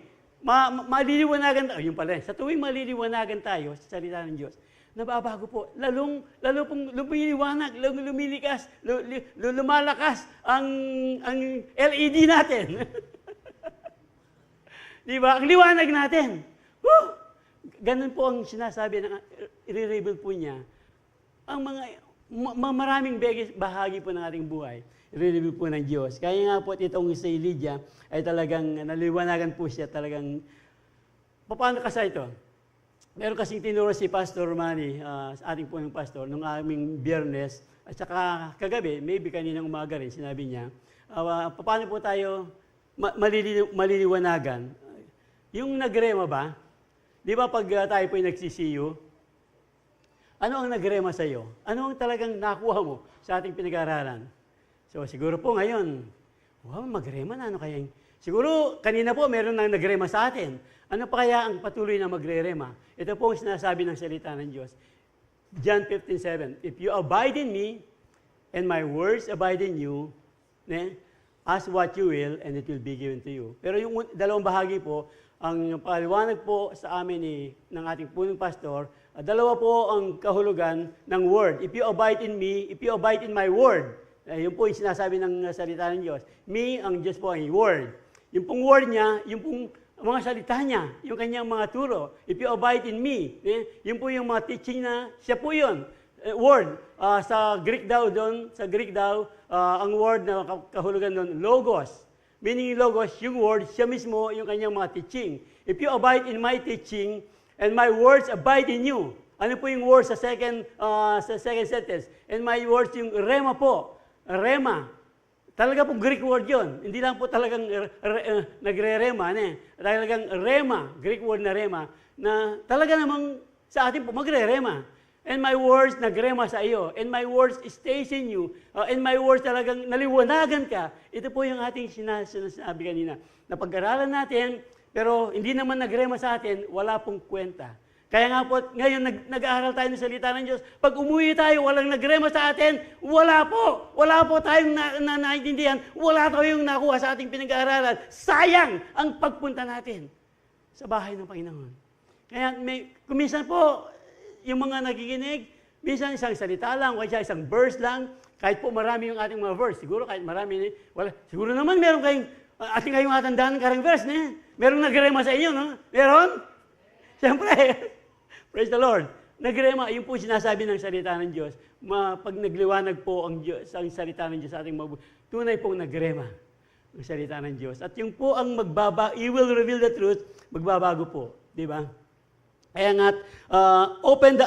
maliliwanagan tayo, yun pala, sa tuwing maliliwanagan tayo sa salita ng Diyos, nababago po, lalo pong lumiliwanag, lumilikas, lumalakas ang LED natin. Di ba? Ang liwanag natin. Woo! Ganun po ang sinasabi, i-reveal po niya. Ang maraming bahagi po ng ating buhay, i-review po ng Diyos. Kaya nga po itong si Lydia ay talagang naliwanagan po siya talagang, paano kasi ito? Meron kasing tinuro si Pastor Manny, sa ating punong pastor, nung aming Biyernes, at saka kagabi, maybe kaninang umaga rin, sinabi niya, paano po tayo maliliwanagan? Yung nagrema ba? Di ba pag tayo po yung nagsisiyo, ano ang nagrema sa iyo? Ano ang talagang nakuha mo sa ating pinag-aaralan? So siguro po ngayon, wow, magrema na, ano kaya? Siguro kanina po meron nang nagrema sa atin. Ano pa kaya ang patuloy na magre-rema? Ito po ang sinasabi ng salita ng Diyos. John 15:7, if you abide in me, and my words abide in you, ask what you will, and it will be given to you. Pero yung dalawang bahagi po, ang paliwanag po sa amin ng ating punong pastor, dalawa po ang kahulugan ng word. If you abide in me, if you abide in my word, yun po yung sinasabi ng salita ng Diyos. Me, ang Diyos po ang word. Yung pong word niya, yung pong mga salita niya, yung kanyang mga turo. If you abide in me, yun po yung mga teaching na siya po yun. Word, sa Greek daw, ang word na kahulugan doon, logos. Meaning logos, yung word, siya mismo, yung kanyang mga teaching. If you abide in my teaching, and my words abide in you. Ano po yung words sa second sentence? And my words, yung rema po. Rema. Talaga po Greek word yun. Hindi lang po talagang nagre-rema. Talagang rema, Greek word na rema, na talaga namang sa atin po magre-rema. And my words nagrema sa iyo. And my words stays in you. And my words talagang naliwanagan ka. Ito po yung ating sinasabi kanina. Napag-aralan natin, pero hindi naman nagrema sa atin, wala pong kwenta. Kaya nga po, ngayon nag-aaral tayo ng salita ng Diyos. Pag umuwi tayo, walang nagrema sa atin, wala po. Wala po tayong naintindihan. Wala tayong nakuha sa ating pinag-aaralan. Sayang ang pagpunta natin sa bahay ng Panginoon. Kaya kuminsan po, yung mga nakikinig, minsan isang salita lang, o isang verse lang, kahit po marami yung ating mga verse. Siguro kahit marami, siguro naman meron ating kayong matandaan ng karang verse, Merong nagrema sa inyo, no? Meron? Siyempre. Praise the Lord. Nagrema, yun po sinasabi ng salita ng Diyos. Pag nagliwanag po ang salita ng Diyos sa ating mabuhay, tunay pong nagrema ang salita ng Diyos. At yung po ang He will reveal the truth, magbabago po. Di ba? Kaya nga, open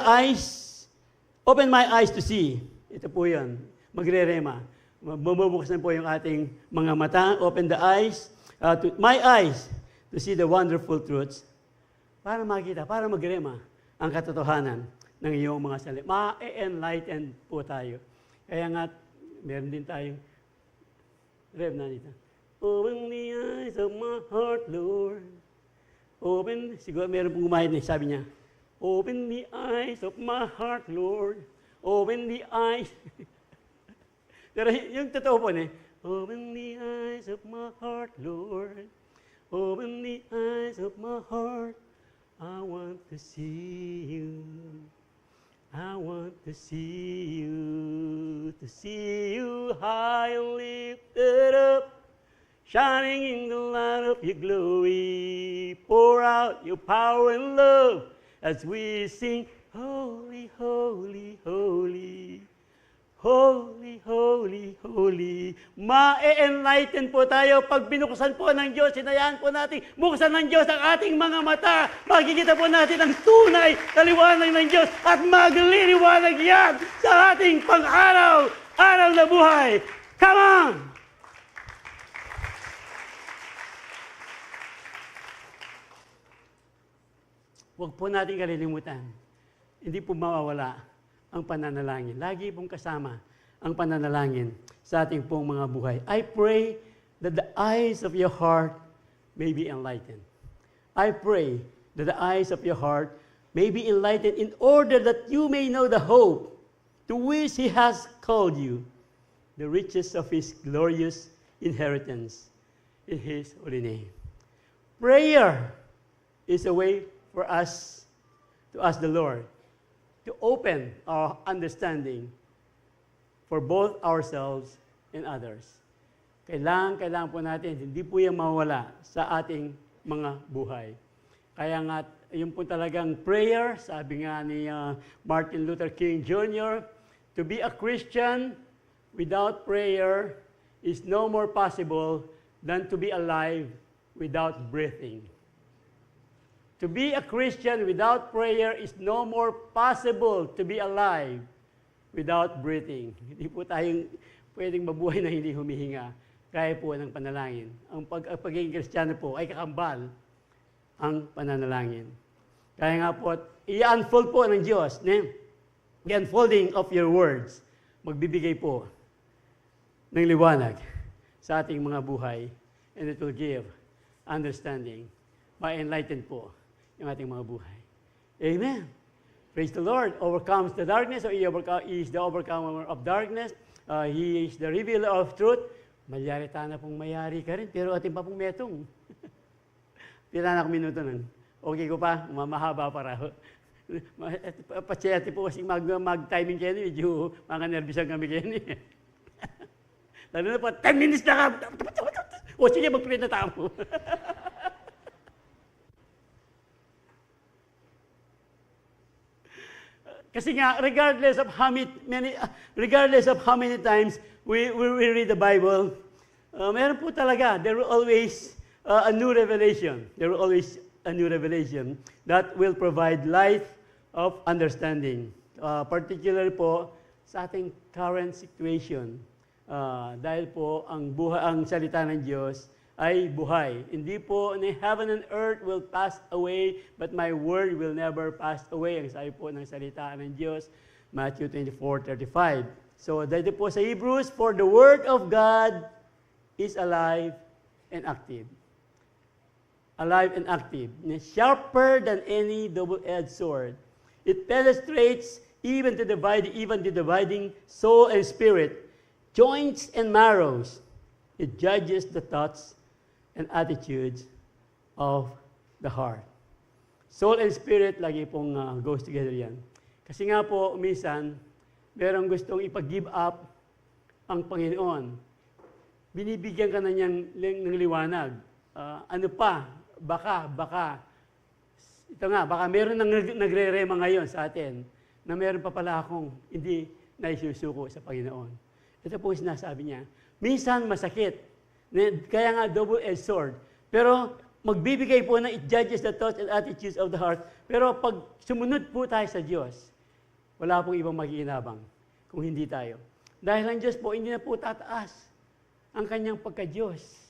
my eyes to see. Ito po yun. Magre-rema. Bumubuksan po yung ating mga mata. Open the eyes, my eyes, to see the wonderful truths. Para makita, para magrema ang katotohanan ng iyong mga salita. Ma-enlighten po tayo. Kaya nga, meron din tayong rev na dito. Open the eyes of my heart, Lord. Siguro meron pong gumahit na, sabi niya, open the eyes of my heart, Lord. Open the eyes. Pero yung totoo po, open the eyes of my heart, Lord. Open the eyes of my heart. I want to see you. I want to see you high and lifted up, shining in the light of your glory. Pour out your power and love as we sing, holy, holy, holy. Holy, holy, holy. Ma-enlighten po tayo pag binuksan po ng Diyos. Hinayaan po natin, buksan ng Diyos ang ating mga mata. Makikita po natin ang tunay na liwanag ng Diyos at magliliwanag yan sa ating pang-araw na buhay. Come on! Huwag po natin kalilimutan. Hindi po mawawala ang pananalangin. Lagi pong kasama ang pananalangin sa ating pong mga buhay. I pray that the eyes of your heart may be enlightened. I pray that the eyes of your heart may be enlightened in order that you may know the hope to which He has called you, the riches of His glorious inheritance in His holy name. Prayer is a way for us to ask the Lord to open our understanding for both ourselves and others. Kailangan po natin, hindi po yan mawala sa ating mga buhay. Kaya nga, yung po talagang prayer, sabi nga ni Martin Luther King Jr., To be a Christian without prayer is no more possible than to be alive without breathing. To be a Christian without prayer is no more possible to be alive without breathing. Hindi po tayong pwedeng mabuhay na hindi humihinga. Kaya po ng panalangin. Ang pagiging Kristiyano po ay kakambal ang pananalangin. Kaya nga po, i-unfold po ng Diyos. The unfolding of your words, magbibigay po ng liwanag sa ating mga buhay, and it will give understanding, ma-enlighten po yung ating mga buhay. Amen. Praise the Lord. Overcomes the darkness, so He is the overcomer of darkness. He is the revealer of truth. Malyari na pong mayari ka rin, pero ating pa pong metong. Pila na minuto nun. Okay ko pa, mahaba para. Patsiyati po kasi mag-timing kayo, medyo mga nervisan kami kayo. Lalo na po, 10 minutes na ka. O sige, mag-pray na tao. Kasi nga, regardless of how many times we read the Bible, meron po talaga, there will always a new revelation. There will always a new revelation that will provide light of understanding. Particularly po sa ating current situation. Dahil po ang salita ng Diyos ay buhay. Hindi po ni heaven and earth will pass away, but my word will never pass away. Ang sabi po ng salita ng Diyos, Matthew 24:35. So, dahil po sa Hebrews, for the word of God is alive and active. Alive and active. Sharper than any double-edged sword. It penetrates even to dividing soul and spirit, joints and marrows. It judges the thoughts and attitudes of the heart. Soul and spirit, lagi pong goes together yan. Kasi nga po, minsan, merong gustong ipag-give up ang Panginoon. Binibigyan ka na niyang ng liwanag. Ano pa? Baka. Ito nga, baka meron nang nagre-rema ngayon sa atin na meron pa pala akong hindi naisusuko sa Panginoon. Ito po sinasabi niya. Minsan masakit. Kaya nga double-edged sword. Pero magbibigay po na it judges the thoughts and attitudes of the heart. Pero pag sumunod po tayo sa Diyos, wala pong ibang mag-iinabang kung hindi tayo. Dahil ang Diyos po, hindi na po tataas ang kanyang pagka-Diyos.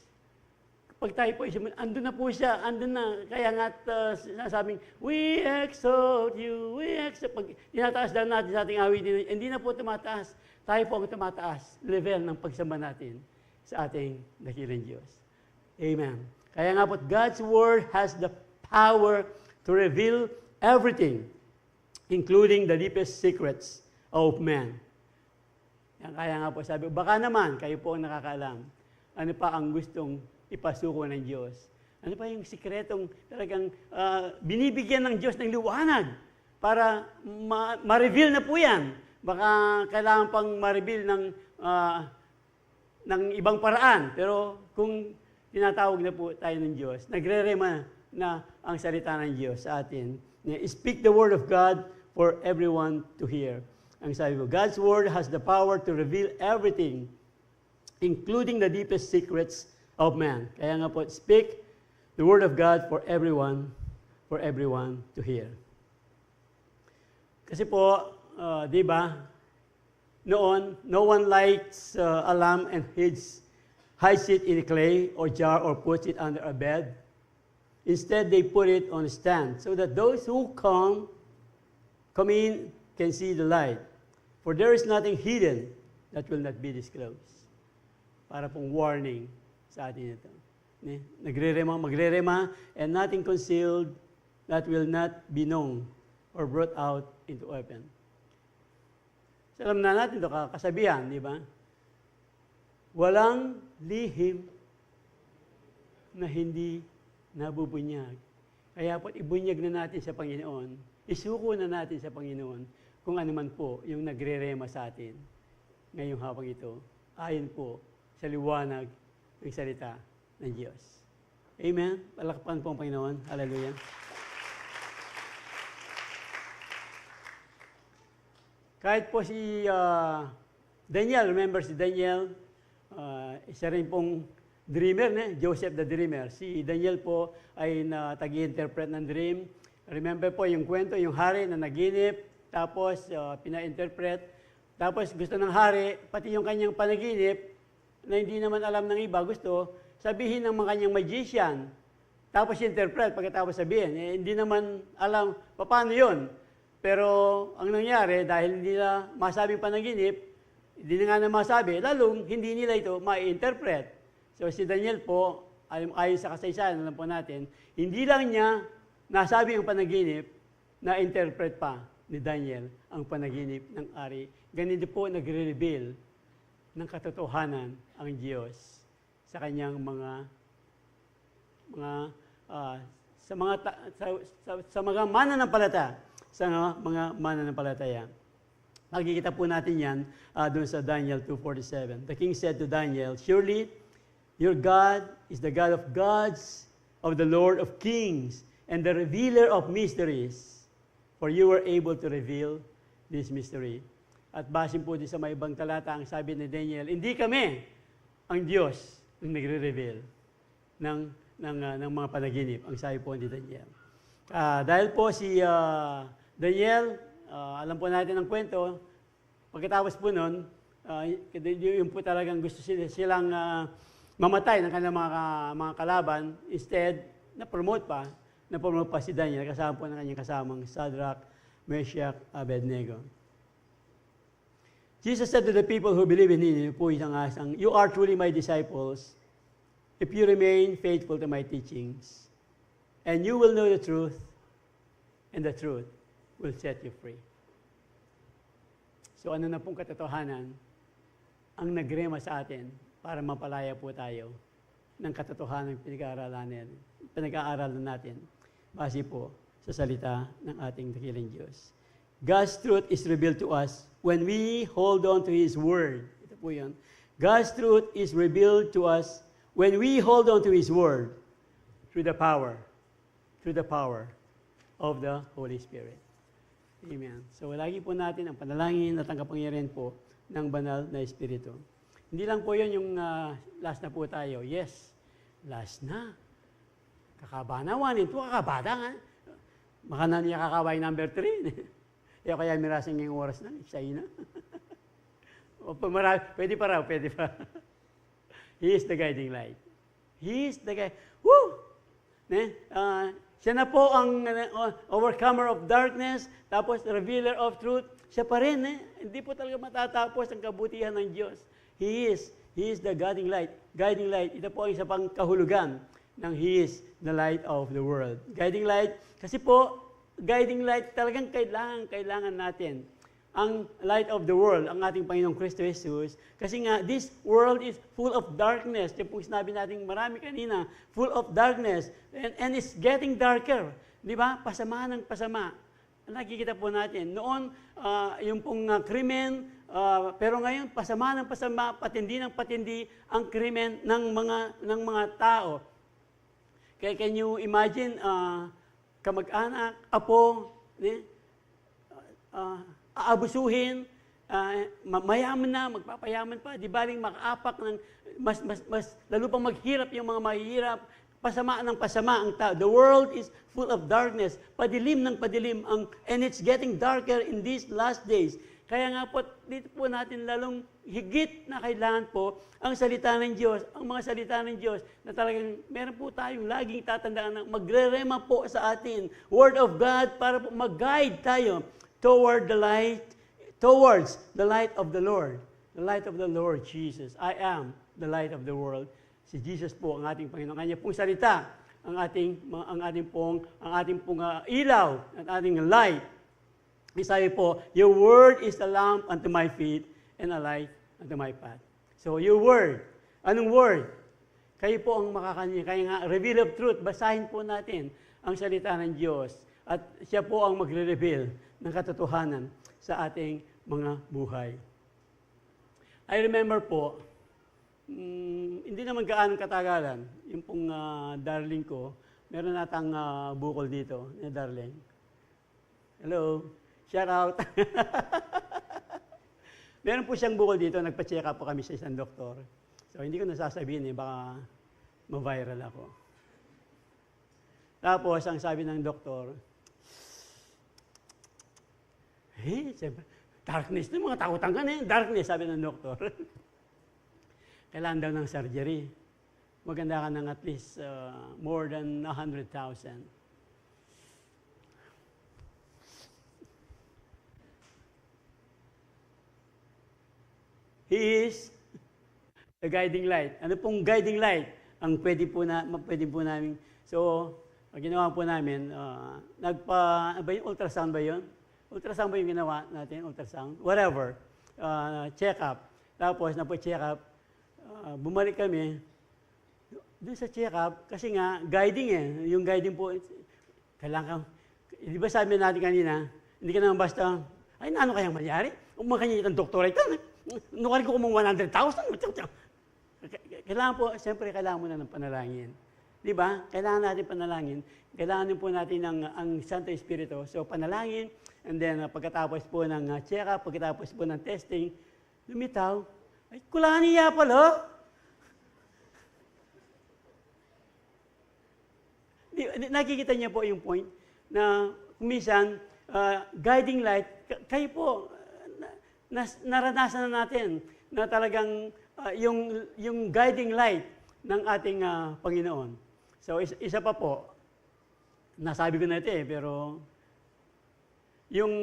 Pag tayo po sumunod, andun na po siya, andun na. Kaya nga sinasabing, we exalt you, we exalt. Pag tinataas lang natin sa ating awitin, hindi na po tumataas. Tayo po ang tumataas, level ng pagsamba natin sa ating dakilang Diyos. Amen. Kaya nga po, God's Word has the power to reveal everything, including the deepest secrets of man. Kaya nga po sabi, baka naman, kayo po ang nakakaalam, ano pa ang gustong ipasuko ng Diyos. Ano pa yung sikretong talagang binibigyan ng Diyos ng liwanag para ma-reveal na po yan. Baka kailangan pang ma-reveal ng ibang paraan. Pero kung tinatawag na po tayo ng Diyos, nagre-rema na ang salita ng Diyos sa atin. Speak the word of God for everyone to hear. Ang sabi ko, God's word has the power to reveal everything, including the deepest secrets of man. Kaya nga po, speak the word of God for everyone to hear. Kasi po, di ba, noon, no one lights a lamp and hides it in a clay or jar or puts it under a bed. Instead, they put it on a stand so that those who come in can see the light. For there is nothing hidden that will not be disclosed. Para pong warning sa atin ito. Magrerema, and nothing concealed that will not be known or brought out into open. So, alam na natin ito, kasabihan, di ba? Walang lihim na hindi nabubunyag. Kaya po, ibunyag na natin sa Panginoon, isuko na natin sa Panginoon kung ano man po yung nagre-rema sa atin ngayong hapang ito, ayon po sa liwanag ng salita ng Diyos. Amen? Palakpan po ang Panginoon. Hallelujah. Kahit po si Daniel, remember si Daniel, isa rin pong dreamer, Joseph the Dreamer. Si Daniel po ay tag-interpret ng dream. Remember po yung kwento, yung hari na naginip, tapos pina-interpret. Tapos gusto ng hari, pati yung kanyang panaginip, na hindi naman alam ng iba, gusto sabihin ng mga kanyang magician. Tapos interpret, pagkatapos sabihin. Hindi naman alam paano yun. Pero ang nangyari, dahil hindi nila masabing panaginip, hindi na nga masabi, lalong hindi nila ito ma-interpret. So si Daniel po, ayon sa kasaysayan, alam po natin, hindi lang niya nasabi ang panaginip, na-interpret pa ni Daniel ang panaginip ng ari. Ganito po nagre-reveal ng katotohanan ang Diyos sa kanyang sa mga mananampalataya, sa mga mananampalataya. Makikita po natin yan doon sa Daniel 2:47. The king said to Daniel, "Surely your God is the God of gods, of the Lord of kings, and the revealer of mysteries, for you were able to reveal this mystery." At basin po din sa may ibang talata, ang sabi ni Daniel, hindi kami ang Diyos ang nagre-reveal ng mga panaginip. Ang sabi po ni Daniel. Dahil po si Daniel, alam po natin ang kwento, pagkatapos po nun, yung po talagang gusto silang mamatay ng kanilang mga kalaban, instead, na-promote pa si Daniel, kasama po ng kanyang kasamang Shadrach, Meshach, Abednego. Jesus said to the people who believe in Him, po isang asang, "You are truly my disciples if you remain faithful to my teachings, and you will know the truth, and the truth will set you free." So ano na pong katotohanan ang nagrema sa atin para mapalaya po tayo ng katotohanan ng pinag-aaralan natin base po sa salita ng ating dakilang Diyos. God's truth is revealed to us when we hold on to His Word. Ito po yun. God's truth is revealed to us when we hold on to His Word through the power of the Holy Spirit. Amen. So lagi po natin ang panalangin at ang kapangyarihan po ng banal na Espiritu. Hindi lang po yun yung last na po tayo. Yes, last na. Kakabanawan, ito kakabata nga. Baka na niya kakaway number 3. Kaya mirasing ngayong oras na, excited na. Pwede pa raw. He is the guiding light. He is the guy. Woo! Siya na po ang overcomer of darkness, tapos revealer of truth. Siya pa rin. Hindi po talaga matatapos ang kabutihan ng Diyos. He is the guiding light. Guiding light. Ito po ang isa pang kahulugan ng He is the light of the world. Guiding light. Kasi po, guiding light talagang kailangan natin. Ang light of the world, ang ating Panginoong Kristo Jesus. Kasi nga, this world is full of darkness. Yung pong sinabi natin marami kanina, full of darkness. And it's getting darker. Di ba? Pasama ng pasama. Nakikita po natin. Noon, yung pong krimen, pero ngayon, pasama ng pasama, patindi ng patindi ang krimen ng mga tao. Kaya can you imagine, kamag-anak, apo, aabusuhin, mayaman na, magpapayaman pa, di baling makaapak ng mas lalo pang maghirap yung mga mahihirap, pasama ng pasama ang tao. The world is full of darkness, padilim ng padilim, and it's getting darker in these last days. Kaya nga po, dito po natin lalong higit na kailangan po ang salita ng Diyos, ang mga salita ng Diyos na talagang meron po tayong laging tatandaan na magre-rema po sa atin. Word of God para po mag-guide tayo towards the light of the Lord. The light of the Lord Jesus. I am the light of the world. Si Jesus po ang ating Panginoon. Kanya pong salita, ang ating pong ilaw, ang ating light. Sabi po, your word is a lamp unto my feet and a light unto my path. So your word, anong word? Kayo po ang makakanya. Kaya nga, reveal of truth, basahin po natin ang salita ng Diyos. At siya po ang magre-reveal ng katotohanan sa ating mga buhay. I remember po, hindi naman gaano katagalan, yung pong darling ko, meron natang bukol dito, darling. Hello. Shout out. Meron po siyang bukol dito, nagpa-check up po kami sa isang doktor. So, hindi ko nasasabihin baka ma-viral ako. Tapos, ang sabi ng doktor, siyempre, darkness na mga takutan ka na darkness, sabi ng doktor. Kailangan daw ng surgery. Maganda ka ng at least more than 100,000. He is the guiding light. Ano pong guiding light? Ang pwede po namin. So, ang ginawa po namin, ba yung ultrasound ba yun? Ultrasound ba yung ginawa natin? Ultrasound? Whatever. Check up. Tapos, napo-check up. Bumalik kami. Doon sa check up, kasi nga, guiding Yung guiding po, kailangan di ba sabi natin kanina, hindi ka naman basta, ay, ano kayang mangyari? Umakanya itang doktor ito. Nukari ko kumang 100,000. Kailangan po, siyempre, kailangan mo na ng panalangin. Di ba? Kailangan natin panalangin. Kailangan din po natin ang Santo Espiritu. So, panalangin, and then pagkatapos po ng check-up, pagkatapos po ng testing, lumitaw, ay, kulangan niya pala. Nakikita niya po yung point na kumisan, guiding light, kayo po, naranasan na natin na talagang yung guiding light ng ating Panginoon. So, isa pa po, nasabi ko na ito pero yung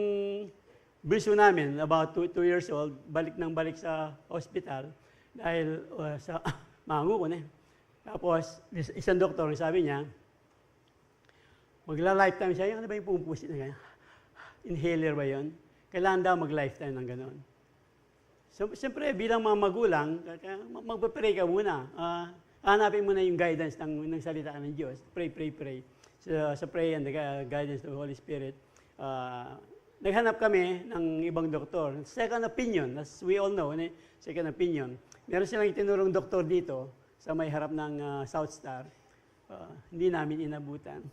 biso namin, about 2 years old, balik sa hospital dahil sa mango ko na. Tapos, isang doktor, sabi niya, magla-lifetime siya. Ano ba yung pumupusit na ganyan? Inhaler ba yun? Kailangan daw mag-lifetime ng gano'n. So, siyempre, bilang mga magulang, magpa-pray ka muna. Hanapin mo na yung guidance ng salita ng Diyos. Pray. Sa pray and the guidance of the Holy Spirit. Naghanap kami ng ibang doktor. Second opinion, as we all know, second opinion. Meron silang itinurong doktor dito sa may harap ng South Star. Hindi namin inabutan.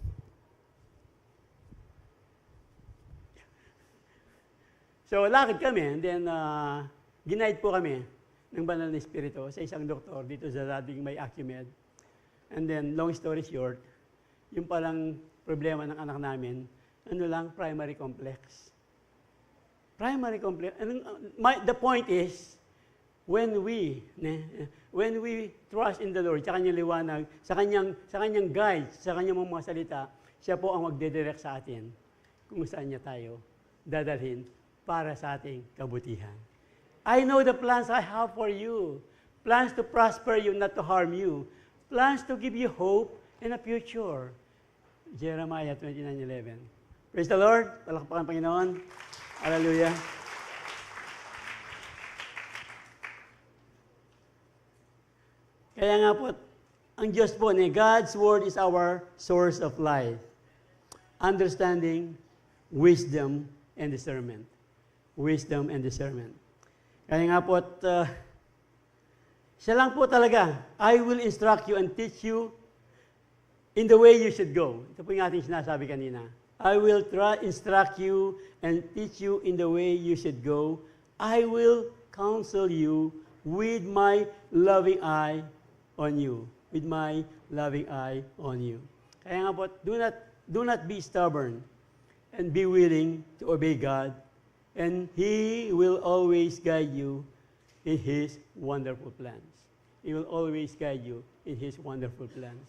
So, lakad kami, and then ginaid po kami ng Banal na Espiritu sa isang doktor dito sa dating may Acumed. And then, long story short, yung palang problema ng anak namin, primary complex. Primary complex. The point is, when we trust in the Lord, sa kanyang liwanag, sa kanyang guide, sa kanyang mga salita, siya po ang magdedirect sa atin kung saan niya tayo dadalhin para sa ating kabutihan. I know the plans I have for you. Plans to prosper you, not to harm you. Plans to give you hope and a future. Jeremiah 29:11. Praise the Lord. Palakpakan Panginoon. Hallelujah. Kaya nga po, ang Diyos po, God's Word is our source of life. Understanding, wisdom, and discernment. Wisdom and discernment. Kaya nga po, siya lang po talaga, I will instruct you and teach you in the way you should go. Ito po yung ating sinasabi kanina. I will instruct you and teach you in the way you should go. I will counsel you with my loving eye on you. With my loving eye on you. Kaya nga po, do not be stubborn and be willing to obey God. And He will always guide you in His wonderful plans. He will always guide you in His wonderful plans.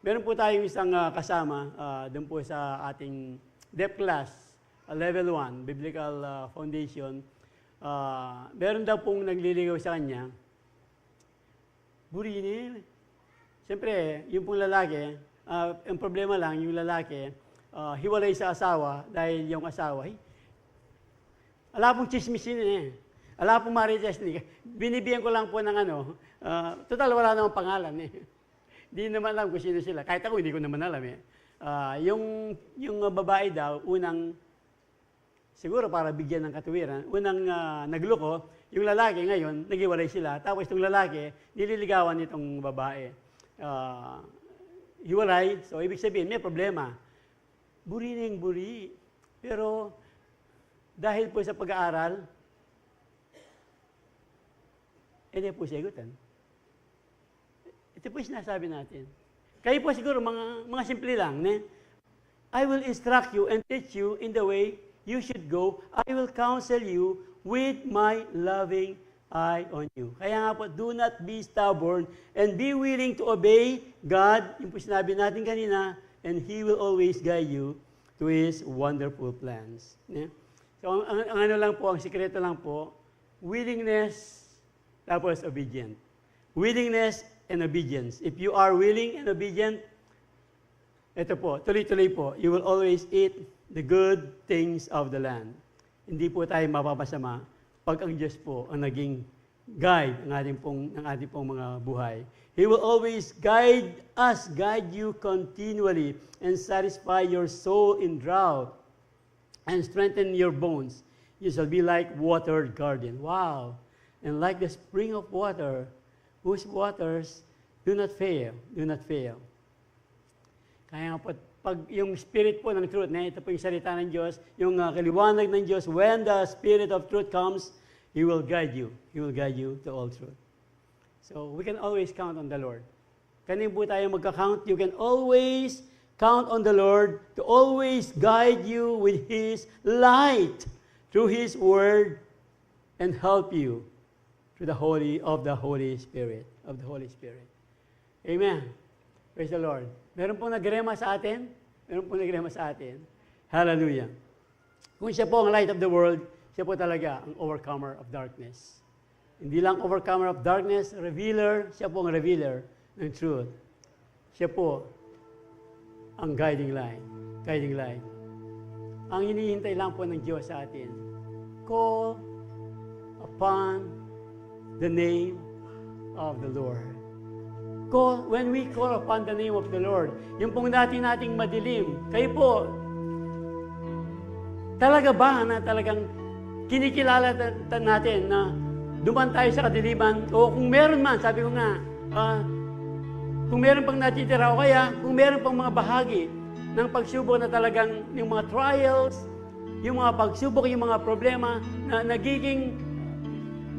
Meron po tayong isang kasama doon po sa ating DEP class, level 1, Biblical Foundation. Meron daw pong nagliligaw sa kanya. Burini. Siyempre, yung pong lalaki, ang problema lang, yung lalaki, hiwalay sa asawa dahil yung asawa, ala pong chismisin ala pong marites binibigyan ko lang po ng total wala namang pangalan Hindi naman alam kung sino sila. Kahit ako, hindi ko naman alam Yung babae daw, unang, siguro para bigyan ng katuwiran, unang nagloko, yung lalaki ngayon, naghiwalay sila. Tapos itong lalaki, nililigawan nitong babae. Hiwalay, so ibig sabihin, may problema. Buri na yung buri. Pero, dahil po sa pag-aaral, Hindi po sagutan. Ito po yung sinasabi natin. Kayo po siguro, mga simple lang. I will instruct you and teach you in the way you should go. I will counsel you with my loving eye on you. Kaya nga po, do not be stubborn and be willing to obey God, yung po sinabi natin kanina, and He will always guide you to His wonderful plans. So, ang ano lang po, ang sikreto lang po, willingness, tapos obedient. Willingness and obedience. If you are willing and obedient, ito po, tuloy-tuloy po, you will always eat the good things of the land. Hindi po tayo mapapasama pag ang Diyos po ang naging guide ng ating pong mga buhay. He will always guide you continually, and satisfy your soul in drought, and strengthen your bones. You shall be like watered garden. Wow! And like the spring of water, whose waters do not fail. Kaya nga po, pag yung Spirit po ng truth, ito po yung salita ng Diyos, yung kaliwanag ng Diyos, when the Spirit of truth comes, He will guide you. He will guide you to all truth. So, we can always count on the Lord. Kanina po tayo magka-count, you can always count on the Lord to always guide you with His light through His Word and help you through the Holy Spirit. Amen. Praise the Lord. Meron pong nagrema sa atin? Hallelujah. Kung siya po ang light of the world, siya po talaga ang overcomer of darkness. Hindi lang overcomer of darkness, revealer, siya po ang revealer ng truth. Siya po ang guiding light. Ang hinihintay lang po ng Diyos sa atin, call upon the name of the Lord. When we call upon the name of the Lord, yung pong nating madilim, kayo po, talaga ba na talagang kinikilala natin na duman tayo sa kadiliman? O kung meron man, sabi ko nga, kung meron pang natitira o kaya, kung meron pang mga bahagi ng pagsubok na talagang yung mga trials, yung mga pagsubok, yung mga problema na nagiging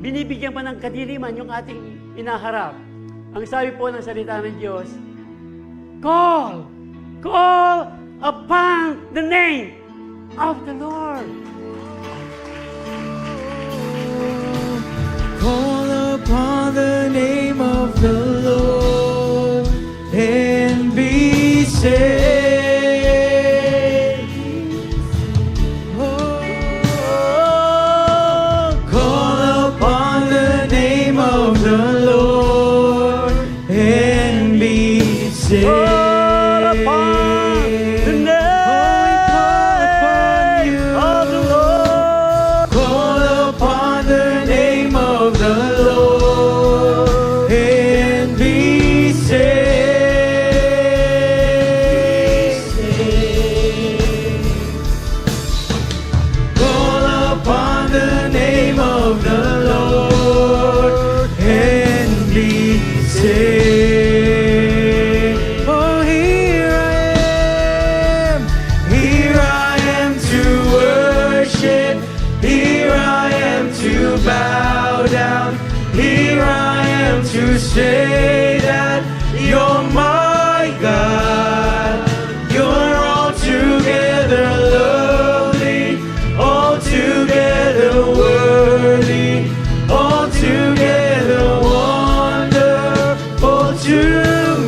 binibigyan pa ng kadiliman yung ating inaharap. Ang sabi po ng salita ng Diyos, call upon the name of the Lord. Call upon the name of the Lord and be saved. Oh, call upon the name of the Lord and be saved. Call upon the name of the Lord. Call upon the name of the Lord and be saved. Call upon the name of the Lord and be saved. Oh, here I am to worship. Here I am to bow down. Here I am to say that you're my God. You're altogether lovely, altogether worthy, altogether wonderful to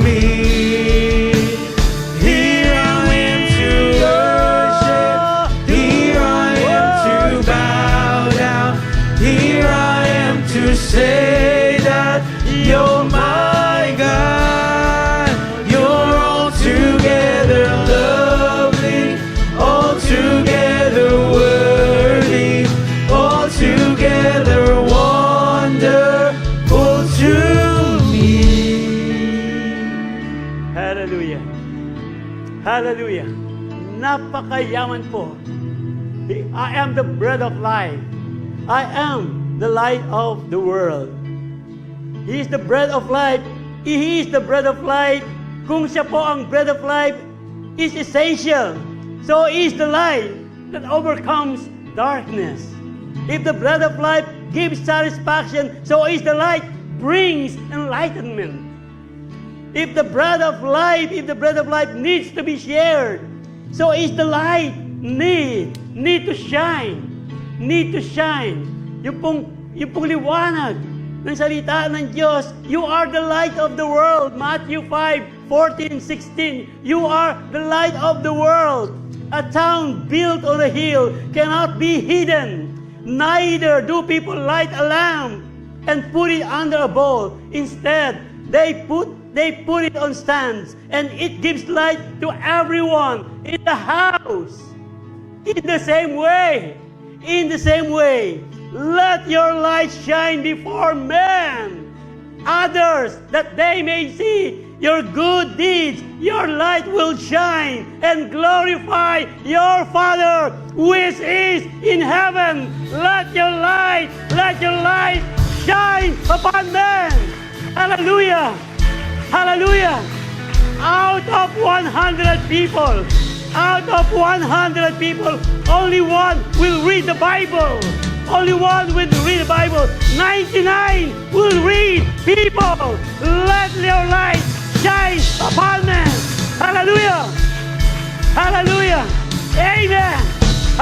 me. Here I am to worship. Here I am to bow down. Here I am to say that you're my God. You're altogether lovely, altogether worthy, altogether wonderful to me. Hallelujah. Hallelujah. Napakayaman po. I am the bread of life. I am the light of the world. He is the bread of life. He is the bread of life. Kung siya po ang bread of life, is essential. So is the light that overcomes darkness. If the bread of life gives satisfaction, so is the light brings enlightenment. If the bread of life needs to be shared, so is the light need to shine. Need to shine. Yung pong liwanag ng salita ng Diyos, you are the light of the world. Matthew 5:14-16, you are the light of the world. A town built on a hill cannot be hidden. Neither do people light a lamp and put it under a bowl. Instead, they put it on stands, and it gives light to everyone in the house. In the same way, let your light shine before men, others, that they may see your good deeds. Your light will shine and glorify your Father which is in heaven. Let your light shine upon men. Hallelujah! Hallelujah! Out of 100 people, only one will read the Bible. Only one will read the Bible. 99 will read. People, let your light shine upon men. Hallelujah! Hallelujah! Amen!